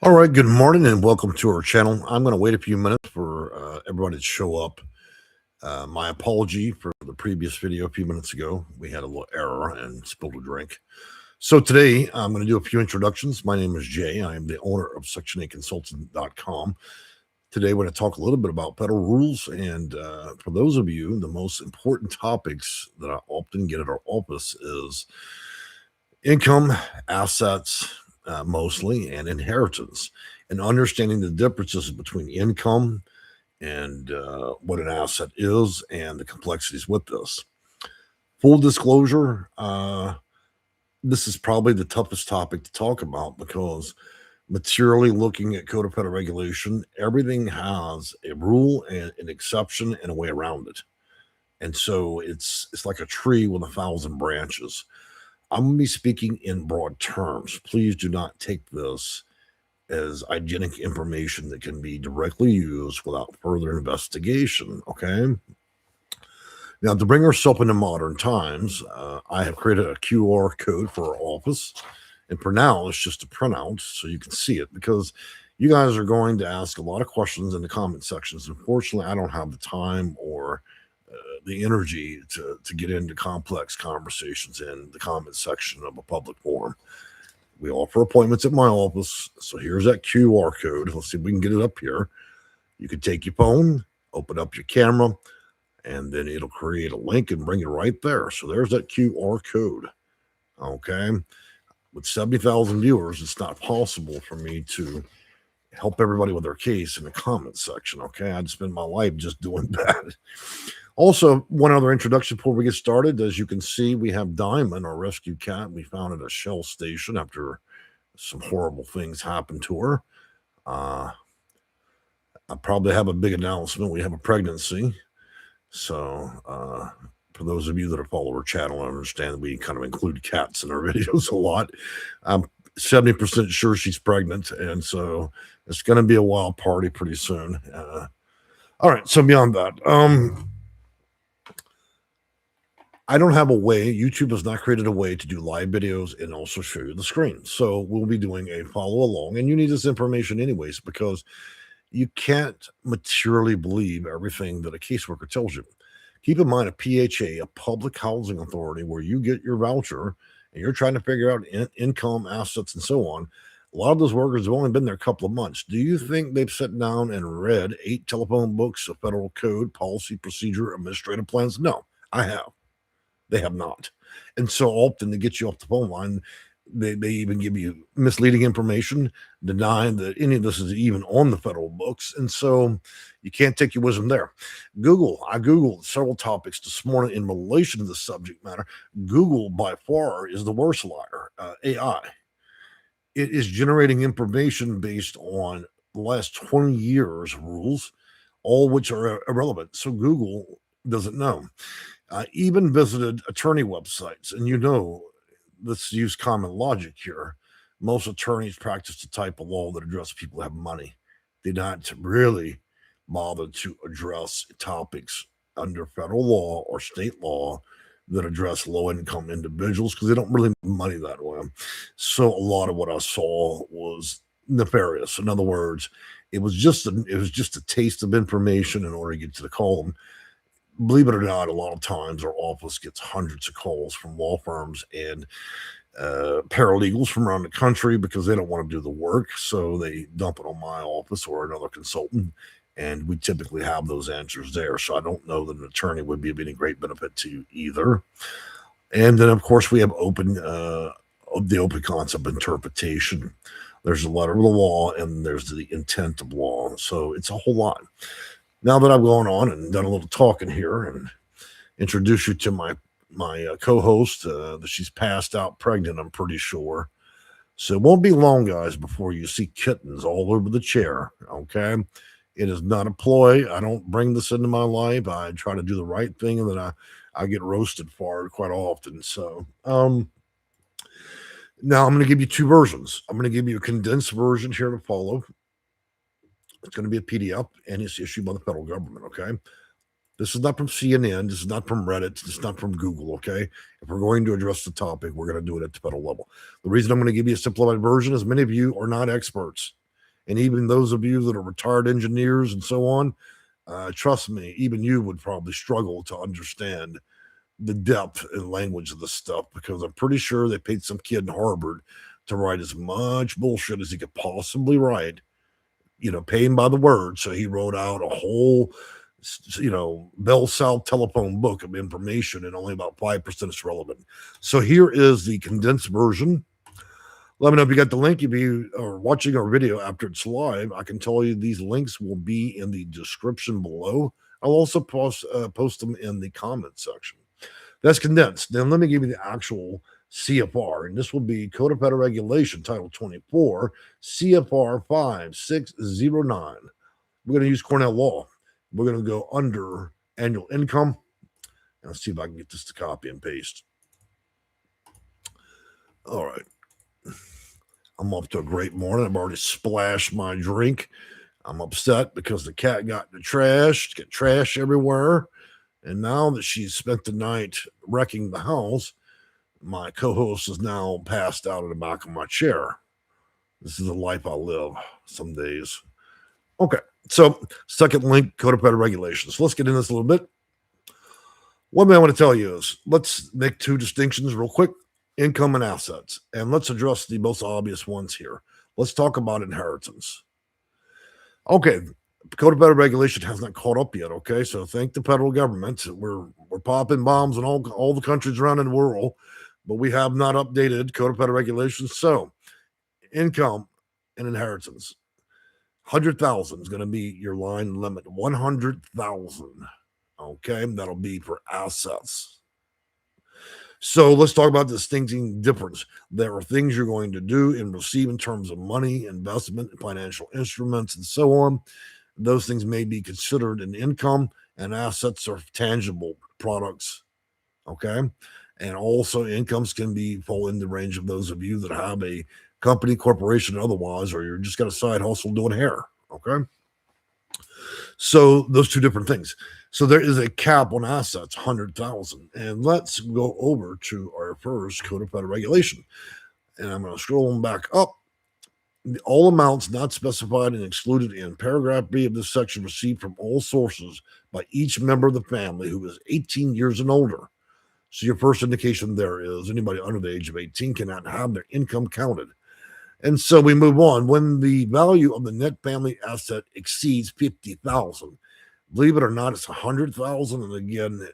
All right, good morning and welcome to our channel. I'm going to wait a few minutes for everybody to show up. My apology for the previous video a few minutes ago. We had a little error and spilled a drink. So today I'm going to do a few introductions. My name is Jay. I am the owner of Section8Consultant.com. Today we're going to talk a little bit about federal rules. And for those of you, the most important topics that I often get at our office is income, assets, mostly, and inheritance, and understanding the differences between income and what an asset is and the complexities with this. Full disclosure, this is probably the toughest topic to talk about because materially looking at Code of Federal Regulation, everything has a rule and an exception and a way around it. And so it's like a tree with 1,000 branches. I'm going to be speaking in broad terms. Please do not take this as hygienic information that can be directly used without further investigation, okay? Now, to bring ourselves into modern times, I have created a QR code for our office. And for now, it's just a printout so you can see it because you guys are going to ask a lot of questions in the comment sections. Unfortunately, I don't have the time or the energy to get into complex conversations in the comment section of a public forum. We offer appointments at my office. So here's that QR code. Let's see if we can get it up here. You can take your phone, open up your camera, and then it'll create a link and bring it right there. So there's that QR code. Okay. With 70,000 viewers, it's not possible for me to help everybody with their case in the comment section. Okay. I'd spend my life just doing that. Also, one other introduction before we get started. As you can see, we have Diamond, our rescue cat. We found at a Shell station after some horrible things happened to her. I probably have a big announcement. We have a pregnancy. So for those of you that follow our channel, I understand that we kind of include cats in our videos a lot. I'm 70% sure she's pregnant. And so it's going to be a wild party pretty soon. All right. So beyond that, I don't have a way, YouTube has not created a way to do live videos and also show you the screen. So we'll be doing a follow along, and you need this information anyways, because you can't materially believe everything that a caseworker tells you. Keep in mind, a PHA, a public housing authority, where you get your voucher and you're trying to figure out income, assets, and so on. A lot of those workers have only been there a couple of months. Do you think they've sat down and read 8 telephone books of federal code, policy, procedure, administrative plans? No, I have. They have not. And so often to get you off the phone line, they even give you misleading information, denying that any of this is even on the federal books. And so you can't take your wisdom there. I Googled several topics this morning in relation to the subject matter. Google by far is the worst liar. AI. It is generating information based on the last 20 years rules, all which are irrelevant. So Google doesn't know. I even visited attorney websites, and let's use common logic here. Most attorneys practice the type of law that address people who have money. They don't really bother to address topics under federal law or state law that address low-income individuals because they don't really make money that way. So a lot of what I saw was nefarious. In other words, it was just a taste of information in order to get to the column. Believe it or not, a lot of times our office gets hundreds of calls from law firms and paralegals from around the country because they don't want to do the work. So they dump it on my office or another consultant. And we typically have those answers there. So I don't know that an attorney would be of any great benefit to you either. And then, of course, we have the open concept interpretation. There's the letter of the law and there's the intent of law. So it's a whole lot. Now that I've gone on and done a little talking here and introduce you to my co-host, that she's passed out pregnant, I'm pretty sure. So it won't be long, guys, before you see kittens all over the chair, okay? It is not a ploy. I don't bring this into my life. I try to do the right thing, and then I get roasted for it quite often. So now I'm going to give you 2 versions. I'm going to give you a condensed version here to follow. It's going to be a PDF, and it's issued by the federal government, okay? This is not from CNN. This is not from Reddit. This is not from Google, okay? If we're going to address the topic, we're going to do it at the federal level. The reason I'm going to give you a simplified version is many of you are not experts. And even those of you that are retired engineers and so on, trust me, even you would probably struggle to understand the depth and language of this stuff, because I'm pretty sure they paid some kid in Harvard to write as much bullshit as he could possibly write, pay him by the word. So he wrote out a whole, Bell South telephone book of information, and only about 5% is relevant. So here is the condensed version. Let me know if you got the link. If you are watching our video after it's live, I can tell you these links will be in the description below. I'll also post them in the comment section. That's condensed. Then let me give you the actual CFR, and this will be Code of Federal Regulation, Title 24, CFR 5609. We're going to use Cornell Law. We're going to go under annual income. And let's see if I can get this to copy and paste. All right. I'm off to a great morning. I've already splashed my drink. I'm upset because the cat got in the trash. Get trash everywhere. And now that she's spent the night wrecking the house, my co-host is now passed out in the back of my chair. This is the life I live some days. Okay, so second link, Code of Federal Regulations. Let's get into this a little bit. One thing I want to tell you is let's make two distinctions real quick: income and assets. And let's address the most obvious ones here. Let's talk about inheritance. Okay, Code of Federal Regulation has not caught up yet. Okay, so thank the federal government. We're popping bombs in all the countries around in the world, but we have not updated Code of Federal Regulations. So income and inheritance, 100,000 is going to be your line limit. 100,000. Okay, that'll be for assets. So let's talk about the distinct difference. There are things you're going to do and receive in terms of money, investment, financial instruments, and so on. Those things may be considered an income, and assets are tangible products. Okay. And also incomes can fall in the range of those of you that have a company, corporation, otherwise, or you're just got a side hustle doing hair. Okay. So those two different things. So there is a cap on assets, 100,000. And let's go over to our first Code of Federal Regulation. And I'm going to scroll them back up. All amounts not specified and excluded in paragraph B of this section received from all sources by each member of the family who is 18 years and older. So your first indication there is anybody under the age of 18 cannot have their income counted. And so we move on. When the value of the net family asset exceeds 50,000, believe it or not, it's 100,000. And again,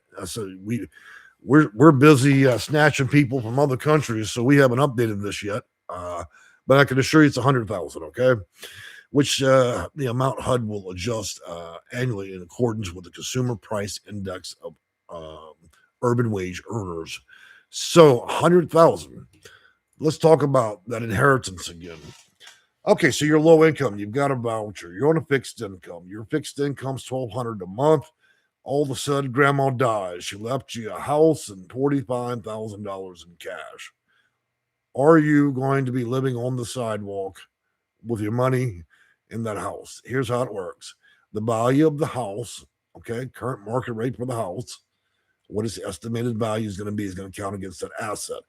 we're busy snatching people from other countries, so we haven't updated this yet. But I can assure you it's 100,000. Okay, which the amount HUD will adjust annually in accordance with the Consumer Price Index of urban wage earners. So 100,000. Let's talk about that inheritance again. Okay, so you're low income. You've got a voucher. You're on a fixed income. Your fixed income's $1,200 a month. All of a sudden, grandma dies. She left you a house and $45,000 in cash. Are you going to be living on the sidewalk with your money in that house? Here's how it works. The value of the house, okay, current market rate for the house, what its estimated value is going to be is going to count against that asset.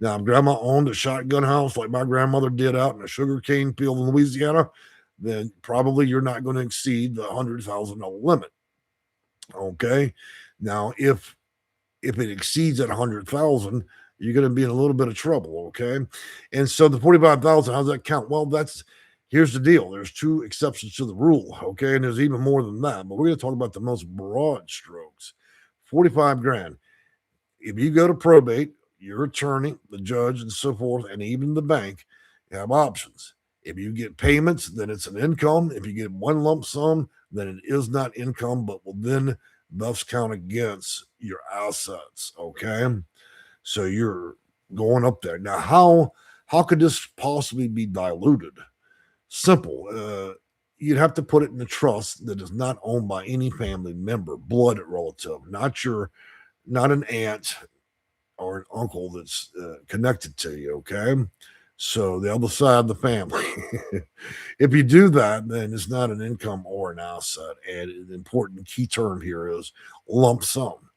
Now, if grandma owned a shotgun house like my grandmother did out in a sugarcane field in Louisiana, then probably you're not going to exceed the $100,000 limit. Okay. Now, if it exceeds that 100,000, you're going to be in a little bit of trouble. Okay. And so the 45,000, how does that count? Well, here's the deal. There's two exceptions to the rule. Okay. And there's even more than that, but we're going to talk about the most broad strokes. 45 grand. If you go to probate, your attorney, the judge, and so forth, and even the bank, you have options. If you get payments, then it's an income. If you get one lump sum, then it is not income, but will then thus count against your assets. Okay. So you're going up there. Now, how could this possibly be diluted? Simple. You'd have to put it in a trust that is not owned by any family member, blood relative, not an aunt or an uncle that's connected to you. Okay. So the other side of the family. If you do that, then it's not an income or an asset. And an important key term here is lump sum.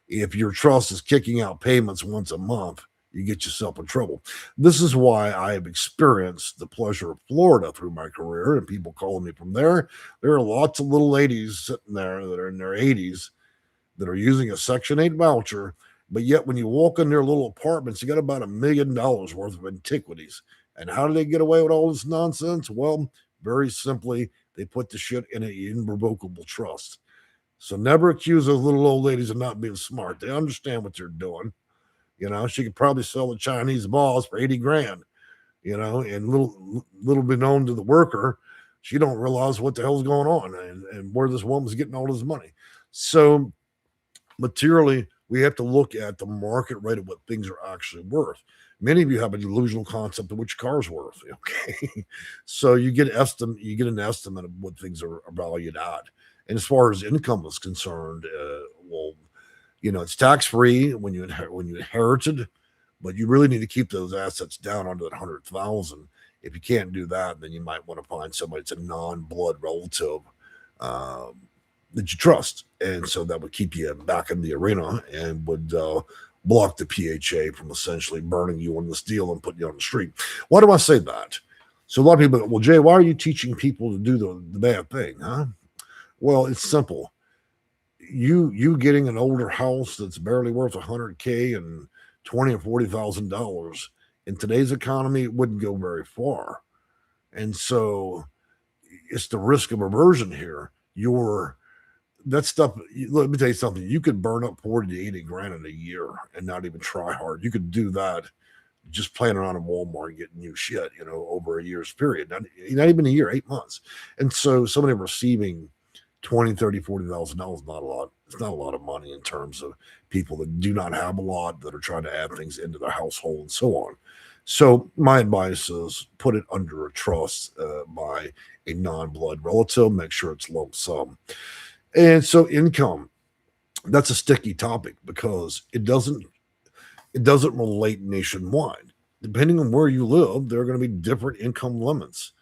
If your trust is kicking out payments once a month, you get yourself in trouble. This is why I have experienced the pleasure of Florida through my career, and people calling me from there. There are lots of little ladies sitting there that are in their 80s that are using a Section 8 voucher, but yet when you walk in their little apartments, you got about $1 million worth of antiquities. And how do they get away with all this nonsense? Well, very simply, they put the shit in an irrevocable trust. So never accuse those little old ladies of not being smart. They understand what they're doing. She could probably sell a Chinese vase for 80 grand, and little be known to the worker, she don't realize what the hell's going on and where this woman's getting all this money. So materially, we have to look at the market rate of what things are actually worth. Many of you have a delusional concept of which car's worth. Okay. So you get an estimate of what things are valued at. And as far as income is concerned, it's tax-free when you inherited, but you really need to keep those assets down under that 100,000. If you can't do that, then you might want to find somebody that's a non-blood relative that you trust. And so that would keep you back in the arena and would block the PHA from essentially burning you on this deal and putting you on the street. Why do I say that? So a lot of people go, well, Jay, why are you teaching people to do the bad thing, huh? Well, it's simple. You getting an older house that's barely worth $100K and $20,000 or $40,000 in today's economy, it wouldn't go very far. And so it's the risk of aversion here. That stuff, let me tell you something. You could burn up 40 to 80 grand in a year and not even try hard. You could do that just playing around in Walmart getting new shit, over a year's period. Not even a year, 8 months. And so somebody receiving $20,000, $30,000, $40,000 not a lot. It's not a lot of money in terms of people that do not have a lot, that are trying to add things into their household and so on. So my advice is put it under a trust by a non-blood relative. Make sure it's lump sum. And so income, that's a sticky topic because it doesn't relate nationwide. Depending on where you live, there are going to be different income limits.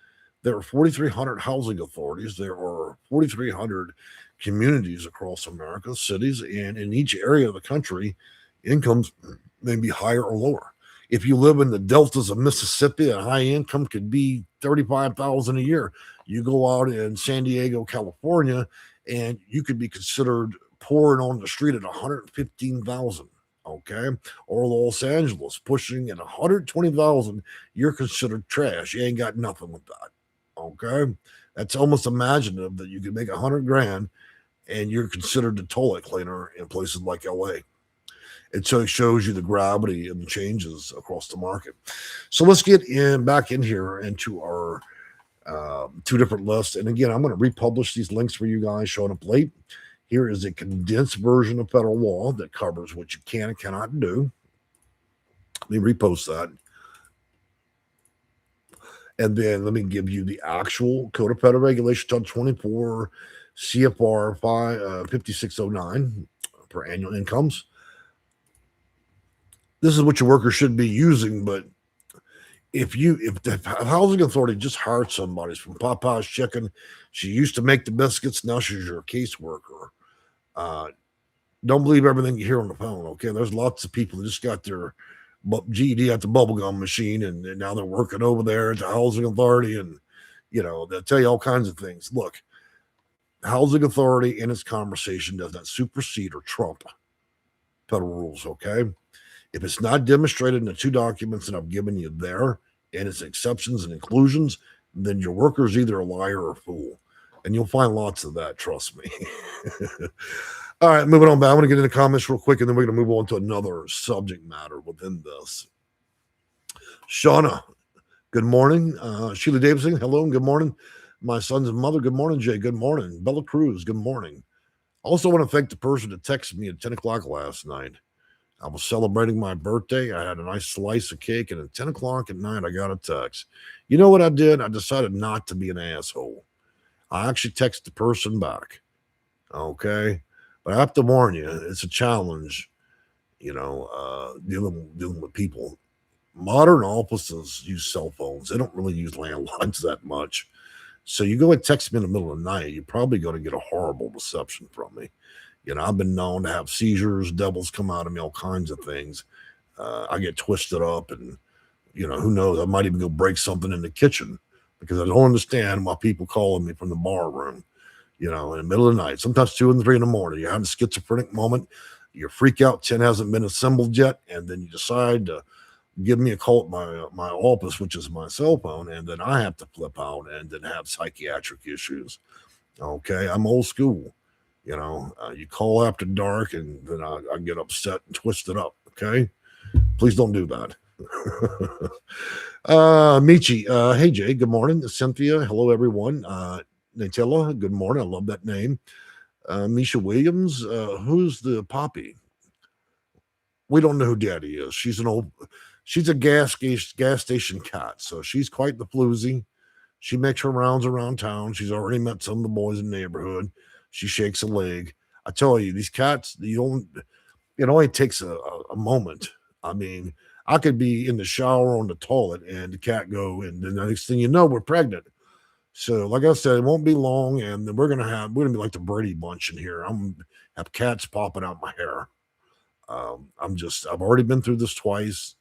There are 4,300 housing authorities. There are 4,300 communities across America, cities, and in each area of the country, incomes may be higher or lower. If you live in the deltas of Mississippi, a high income could be $35,000 a year. You go out in San Diego, California, and you could be considered poor and on the street at $115,000. Okay, or Los Angeles pushing at $120,000, you're considered trash. You ain't got nothing with that. Okay, that's almost imaginative that you could make $100 grand and you're considered the toilet cleaner in places like LA. And so it shows you the gravity and the changes across the market. So let's get back in here into our two different lists. And again, I'm going to republish these links for you guys showing up late. Here is a condensed version of federal law that covers what you can and cannot do. Let me repost that. And then let me give you the actual Code of Federal Regulation, Title 24, CFR 5609 for annual incomes. This is what your workers should be using, but if the housing authority just hired somebody from Popeye's Chicken, she used to make the biscuits, now she's your caseworker. Don't believe everything you hear on the phone, okay? There's lots of people that just got their GED at the bubblegum machine, and now they're working over there at the housing authority, and they'll tell you all kinds of things. Look, housing authority in its conversation does not supersede or trump federal rules, okay? If it's not demonstrated in the two documents that I've given you there, and its exceptions and inclusions, then your worker is either a liar or a fool. And you'll find lots of that, trust me. All right, moving on back. I'm going to get into comments real quick, and then we're going to move on to another subject matter within this. Shauna, good morning. Sheila Davidson, hello and good morning. My son's mother, good morning. Jay, good morning. Bella Cruz, good morning. Also want to thank the person that texted me at 10 o'clock last night. I was celebrating my birthday. I had a nice slice of cake, and at 10 o'clock at night, I got a text. You know what I did? I decided not to be an asshole. I actually texted the person back. Okay? But I have to warn you, it's a challenge, dealing with people. Modern offices use cell phones. They don't really use landlines that much. So you go and text me in the middle of the night, you're probably going to get a horrible reception from me. I've been known to have seizures, devils come out of me, all kinds of things. I get twisted up, and who knows? I might even go break something in the kitchen because I don't understand why people calling me from the bar room, in the middle of the night, sometimes 2 and 3 in the morning. You have a schizophrenic moment. Your freak out 10 hasn't been assembled yet, and then you decide to give me a call at my office, which is my cell phone, and then I have to flip out and then have psychiatric issues. Okay, I'm old school. You call after dark, and then I get upset and twisted up. Okay, please don't do that. Michi, hey Jay, good morning. Cynthia, hello everyone. Natilla, good morning. I love that name. Misha Williams, who's the poppy? We don't know who Daddy is. She's a gas station cat, so she's quite the floozy. She makes her rounds around town. She's already met some of the boys in the neighborhood. She shakes a leg. I tell you, these cats, it only takes a moment. I mean, I could be in the shower on the toilet and the cat go, and then the next thing you know, we're pregnant. So, like I said, it won't be long, and then we're gonna be like the Brady Bunch in here. I'm have cats popping out my hair. I've already been through this twice.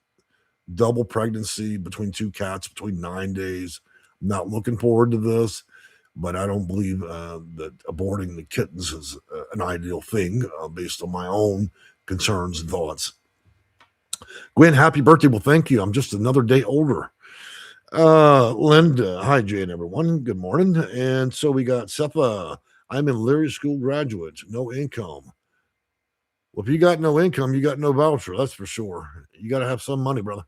Double pregnancy between two cats between 9 days. I'm not looking forward to this, but I don't believe that aborting the kittens is an ideal thing based on my own concerns and thoughts. Gwen, happy birthday. Well, thank you. I'm just another day older. Linda, hi, Jay and everyone. Good morning. And so we got Seppa. I'm in Leary School graduate, no income. Well, if you got no income, you got no voucher. That's for sure. You got to have some money, brother.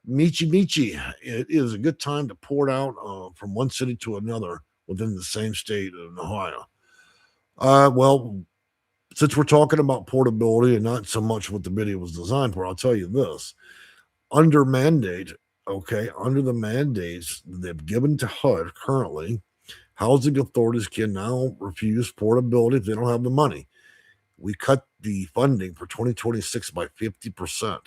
Michi, it is a good time to port out from one city to another within the same state of Ohio. Well, since we're talking about portability and not so much what the video was designed for, I'll tell you this. Under the mandates they've given to HUD currently, housing authorities can now refuse portability if they don't have the money. We cut the funding for 2026 by 50%.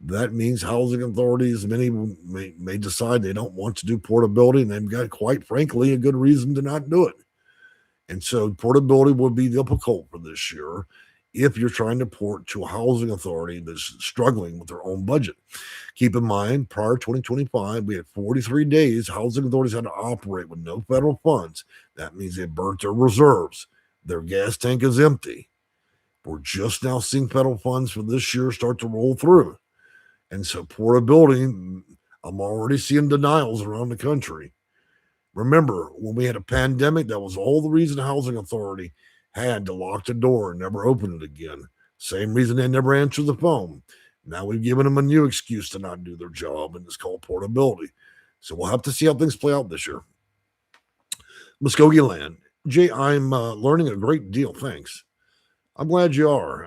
That means housing authorities, many may decide they don't want to do portability, and they've got, quite frankly, a good reason to not do it. And so portability will be difficult for this year if you're trying to port to a housing authority that's struggling with their own budget. Keep in mind, prior to 2025, we had 43 days housing authorities had to operate with no federal funds. That means they burnt their reserves. Their gas tank is empty. We're just now seeing federal funds for this year start to roll through. And so portability, I'm already seeing denials around the country. Remember, when we had a pandemic, that was all the reason the housing authority had to lock the door and never open it again. Same reason they never answer the phone. Now we've given them a new excuse to not do their job, and it's called portability. So we'll have to see how things play out this year. Muskogee Land. Jay, I'm learning a great deal. Thanks. I'm glad you are.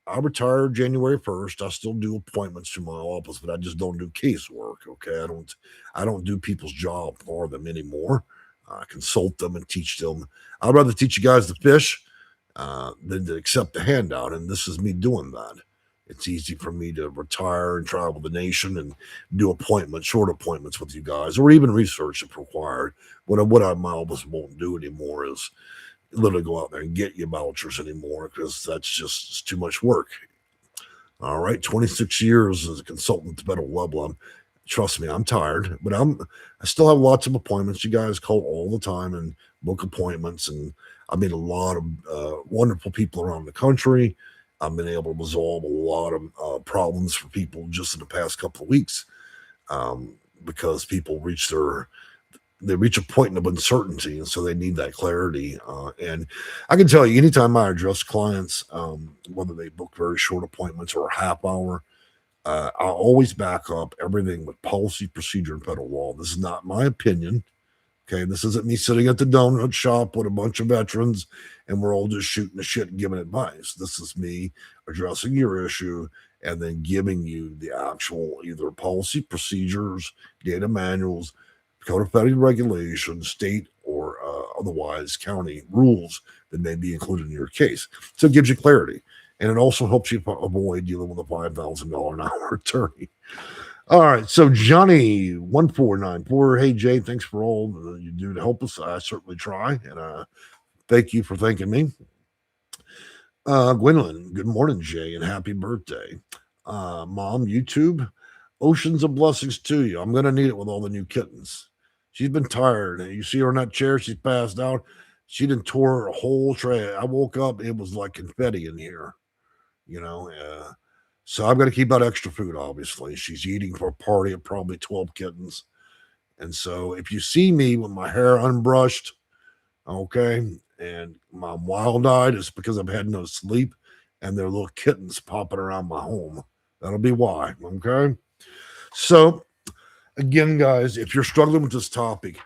I retired January 1st. I still do appointments to my office, but I just don't do casework. Okay. I don't do people's job for them anymore. I consult them and teach them. I'd rather teach you guys to fish than to accept the handout. And this is me doing that. It's easy for me to retire and travel the nation and do short appointments with you guys, or even research if required. What my office won't do anymore is literally go out there and get you vouchers anymore, because that's just too much work. All right, 26 years as a consultant at the federal level. Trust me, I'm tired, but I still have lots of appointments. You guys call all the time and book appointments, and I meet a lot of wonderful people around the country. I've been able to resolve a lot of problems for people just in the past couple of weeks because people reach a point of uncertainty, and so they need that clarity. And I can tell you, anytime I address clients, whether they book very short appointments or a half hour, I'll always back up everything with policy, procedure, and federal law. This is not my opinion. Okay, this isn't me sitting at the donut shop with a bunch of veterans and we're all just shooting the shit and giving advice. This is me addressing your issue and then giving you the actual either policy, procedures, data manuals, code of federal regulations, state or otherwise county rules that may be included in your case. So it gives you clarity. And it also helps you avoid dealing with a $5,000 an hour attorney. All right. So Johnny 1494. Hey, Jay, thanks for all you do to help us. I certainly try. And thank you for thanking me. Gwendolyn, good morning, Jay, and happy birthday. Mom, YouTube, oceans of blessings to you. I'm going to need it with all the new kittens. She's been tired. You see her in that chair, she's passed out. She done tore a whole tray. I woke up, it was like confetti in here, you know. So I've got to keep out extra food, obviously. She's eating for a party of probably 12 kittens. And so if you see me with my hair unbrushed, okay, and my wild eyed, it's because I've had no sleep and there are little kittens popping around my home. That'll be why. Okay. So, again, guys, if you're struggling with this topic,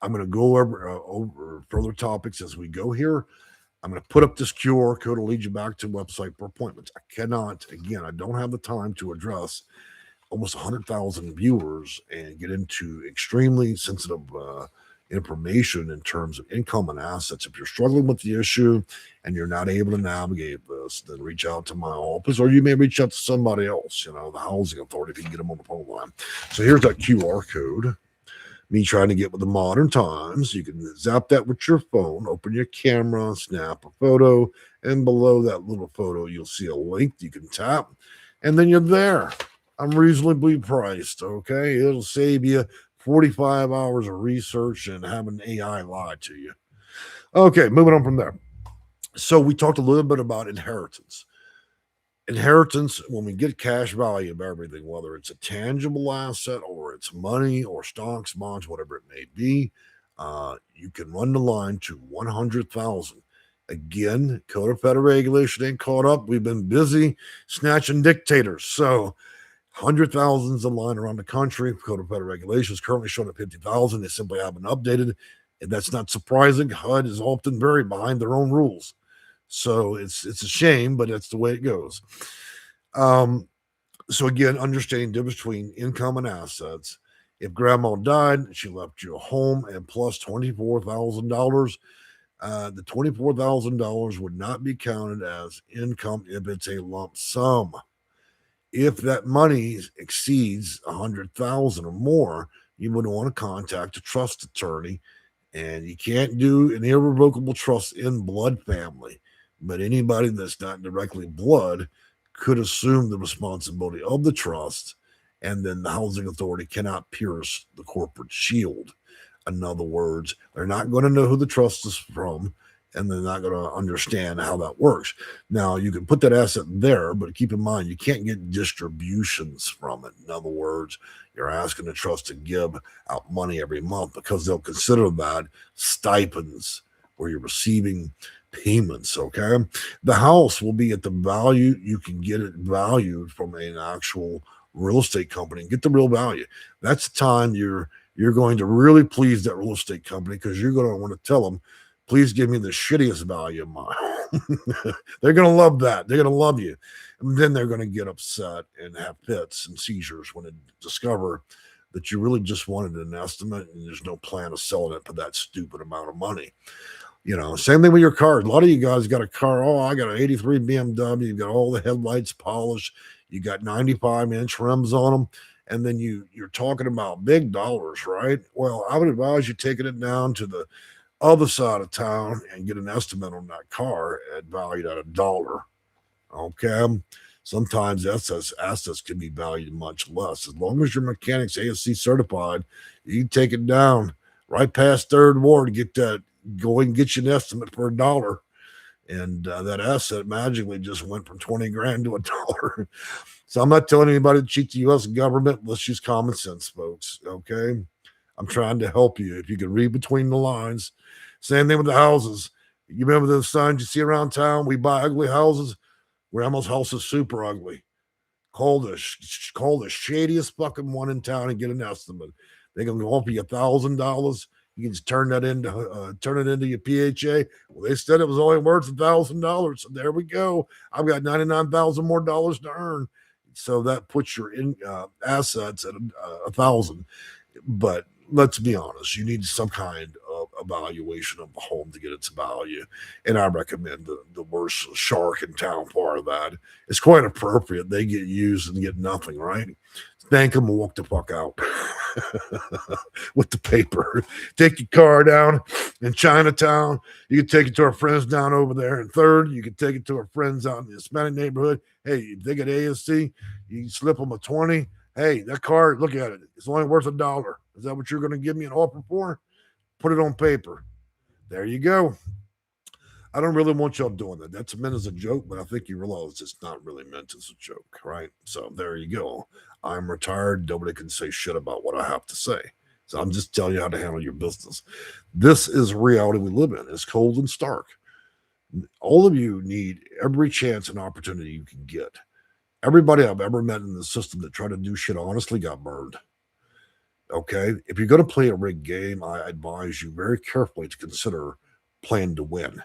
I'm going to go over further topics as we go here. I'm going to put up this QR code to lead you back to website for appointments. I don't have the time to address almost 100,000 viewers and get into extremely sensitive information in terms of income and assets. If you're struggling with the issue and you're not able to navigate this, then reach out to my office, or you may reach out to somebody else, the housing authority, if you can get them on the phone line. So here's that QR code. Me trying to get with the modern times. You can zap that with your phone, open your camera, snap a photo, and below that little photo, you'll see a link you can tap, and then you're there. I'm reasonably priced, okay? It'll save you 45 hours of research and having AI lie to you. Okay, moving on from there. So we talked a little bit about inheritance. Inheritance, when we get cash value of everything, whether it's a tangible asset or it's money or stocks, bonds, whatever it may be, you can run the line to 100,000. Again, Code of Federal Regulation ain't caught up. We've been busy snatching dictators. So 100,000 is the line around the country. Code of Federal Regulations currently showing at 50,000. They simply haven't updated. And that's not surprising. HUD is often very behind their own rules. So it's a shame, but that's the way it goes. So again, understanding the difference between income and assets. If grandma died, she left you a home and plus $24,000. The $24,000 would not be counted as income if it's a lump sum. If that money exceeds 100,000 or more, you would want to contact a trust attorney, and you can't do an irrevocable trust in blood family. But anybody that's not directly blood could assume the responsibility of the trust, and then the housing authority cannot pierce the corporate shield. In other words, they're not going to know who the trust is from, and they're not going to understand how that works. Now, you can put that asset there, but keep in mind, you can't get distributions from it. In other words, you're asking the trust to give out money every month because they'll consider that stipends where you're receiving payments, okay? The house will be at the value you can get it valued from an actual real estate company and get the real value. That's the time you're going to really please that real estate company, because you're going to want to tell them, please give me the shittiest value of my home. They're going to love that. They're going to love you. And then they're going to get upset and have fits and seizures when they discover that you really just wanted an estimate and there's no plan of selling it for that stupid amount of money. Same thing with your car. A lot of you guys got a car. Oh, I got an 83 BMW. You got all the headlights polished. You got 95-inch rims on them. And then you're talking about big dollars, right? Well, I would advise you taking it down to the other side of town and get an estimate on that car valued at $1. Okay. Sometimes assets can be valued much less. As long as your mechanic's ASC certified, you can take it down right past Third Ward to get that. Go and get you an estimate for $1. And that asset magically just went from 20 grand to $1. So I'm not telling anybody to cheat the U.S. government. Let's use common sense, folks. Okay. I'm trying to help you. If you can read between the lines. Same thing with the houses. You remember the signs you see around town? We buy ugly houses. Grandma's house is super ugly. Call the shadiest fucking one in town and get an estimate. They're going to offer you $1,000. You can just turn it into your PHA. Well, they said it was only worth $1,000. So there we go. I've got $99,000 more dollars to earn. So that puts your assets at 1,000. But let's be honest, you need some kind of evaluation of the home to get its value. And I recommend the worst shark in town part of that. It's quite appropriate. They get used and get nothing, right? Thank them and walk the fuck out with the paper. Take your car down in Chinatown. You can take it to our friends down over there in Third. You can take it to our friends out in the Hispanic neighborhood. Hey, if they get ASC, you can slip them a 20. Hey, that car, look at it. It's only worth $1. Is that what you're going to give me an offer for? Put it on paper. There you go. I don't really want y'all doing that. That's meant as a joke, but I think you realize it's not really meant as a joke, right? So there you go. I'm retired. Nobody can say shit about what I have to say. So I'm just telling you how to handle your business. This is reality we live in. It's cold and stark. All of you need every chance and opportunity you can get. Everybody I've ever met in the system that tried to do shit honestly got burned. Okay? If you're going to play a rigged game, I advise you very carefully to consider playing to win.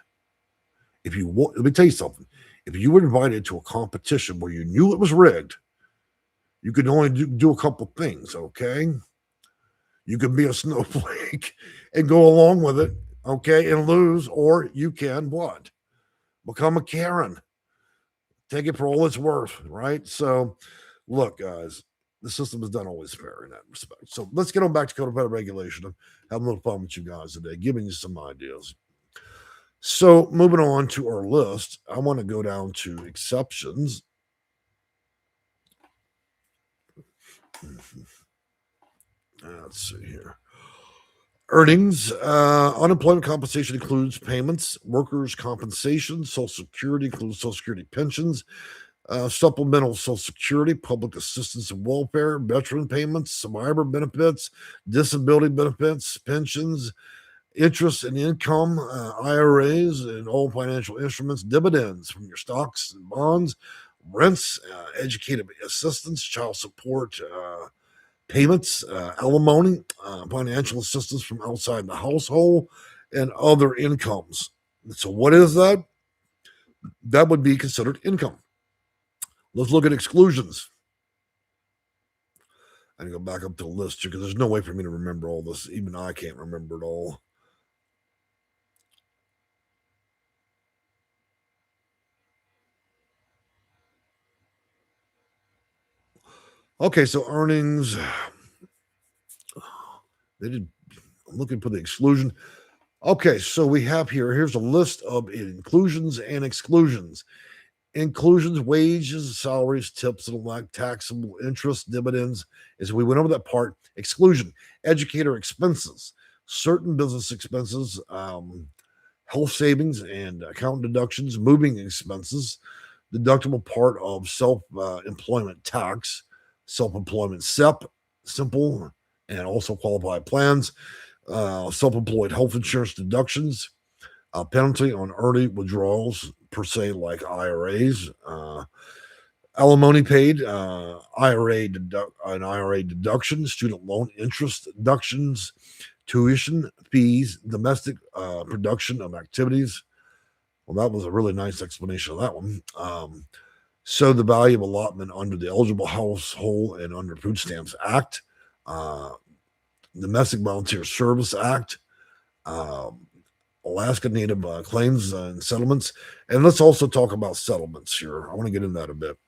If you want, let me tell you something. If you were invited to a competition where you knew it was rigged, you could only do a couple things, okay? You can be a snowflake and go along with it, okay, and lose, or you can what? Become a Karen. Take it for all it's worth, right? So, look, guys, the system is not always fair in that respect. So let's get on back to code of better regulation. I'm having a little fun with you guys today, giving you some ideas. So moving on to our list, I want to go down to exceptions. Let's see here. Earnings, unemployment compensation includes payments, workers' compensation, Social Security includes Social Security pensions, supplemental Social Security, public assistance and welfare, veteran payments, survivor benefits, disability benefits, pensions, interest and income, IRAs, and all financial instruments, dividends from your stocks and bonds, rents, educative assistance, child support, payments, alimony, financial assistance from outside the household, and other incomes. So, what is that? That would be considered income. Let's look at exclusions. I'm going to go back up to the list here because there's no way for me to remember all this. Even I can't remember it all. Okay, so earnings. I'm looking for the exclusion. Okay, so we have here's a list of inclusions and exclusions. Inclusions, wages, salaries, tips, and like taxable interest, dividends. As we went over that part, exclusion, educator expenses, certain business expenses, health savings and account deductions, moving expenses, deductible part of self-employment tax, self-employment SEP, simple, and also qualified plans, self-employed health insurance deductions, penalty on early withdrawals per se, like IRAs, alimony paid, IRA deduction, student loan interest deductions, tuition fees, domestic production of activities. Well, that was a really nice explanation of that one. So the value of allotment under the Eligible Household and under Food Stamps Act, Domestic Volunteer Service Act, Alaska Native claims and settlements. And let's also talk about settlements here. I want to get into that a bit.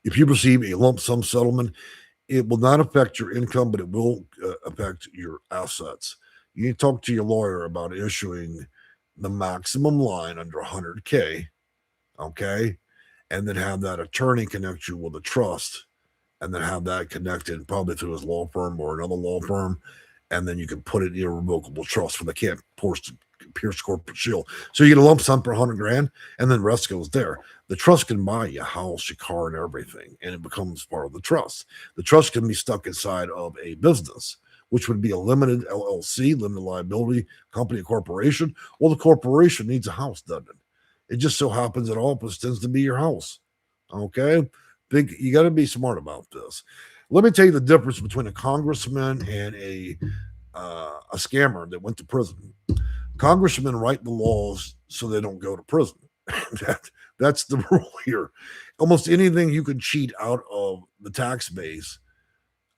If you receive a lump sum settlement, it will not affect your income, but it will affect your assets. You need to talk to your lawyer about issuing the maximum line under 100K, okay? And then have that attorney connect you with a trust, and then have that connected probably through his law firm or another law firm, and then you can put it in a revocable trust where they can't pierce corporate shield. So you get a lump sum for $100,000, and then the rest goes there. The trust can buy you a house, your car, and everything, and it becomes part of the trust. The trust can be stuck inside of a business, which would be a limited LLC, limited liability company, corporation. Well, the corporation needs a house, doesn't it? It just so happens that office tends to be your house. Okay? You got to be smart about this. Let me tell you the difference between a congressman and a scammer that went to prison. Congressmen write the laws so they don't go to prison. That's the rule here. Almost anything you can cheat out of the tax base,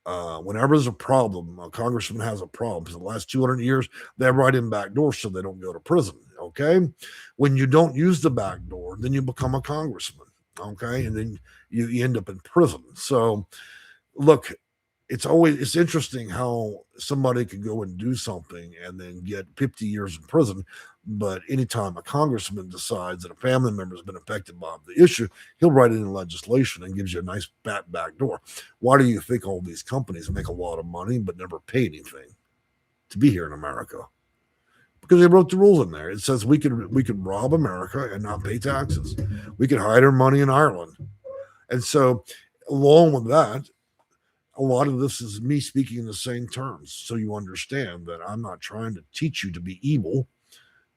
whenever there's a problem, a congressman has a problem. For the last 200 years, they write in back doors so they don't go to prison. Okay? When you don't use the back door, then you become a congressman. Okay? And then you end up in prison. So Look, it's interesting how somebody could go and do something and then get 50 years in prison. But anytime a congressman decides that a family member has been affected by the issue, he'll write it in legislation and gives you a nice back door. Why do you think all these companies make a lot of money but never pay anything to be here in America? Because they wrote the rules in there. It says we could rob America and not pay taxes. We could hide our money in Ireland. And so along with that, a lot of this is me speaking in the same terms. So you understand that I'm not trying to teach you to be evil,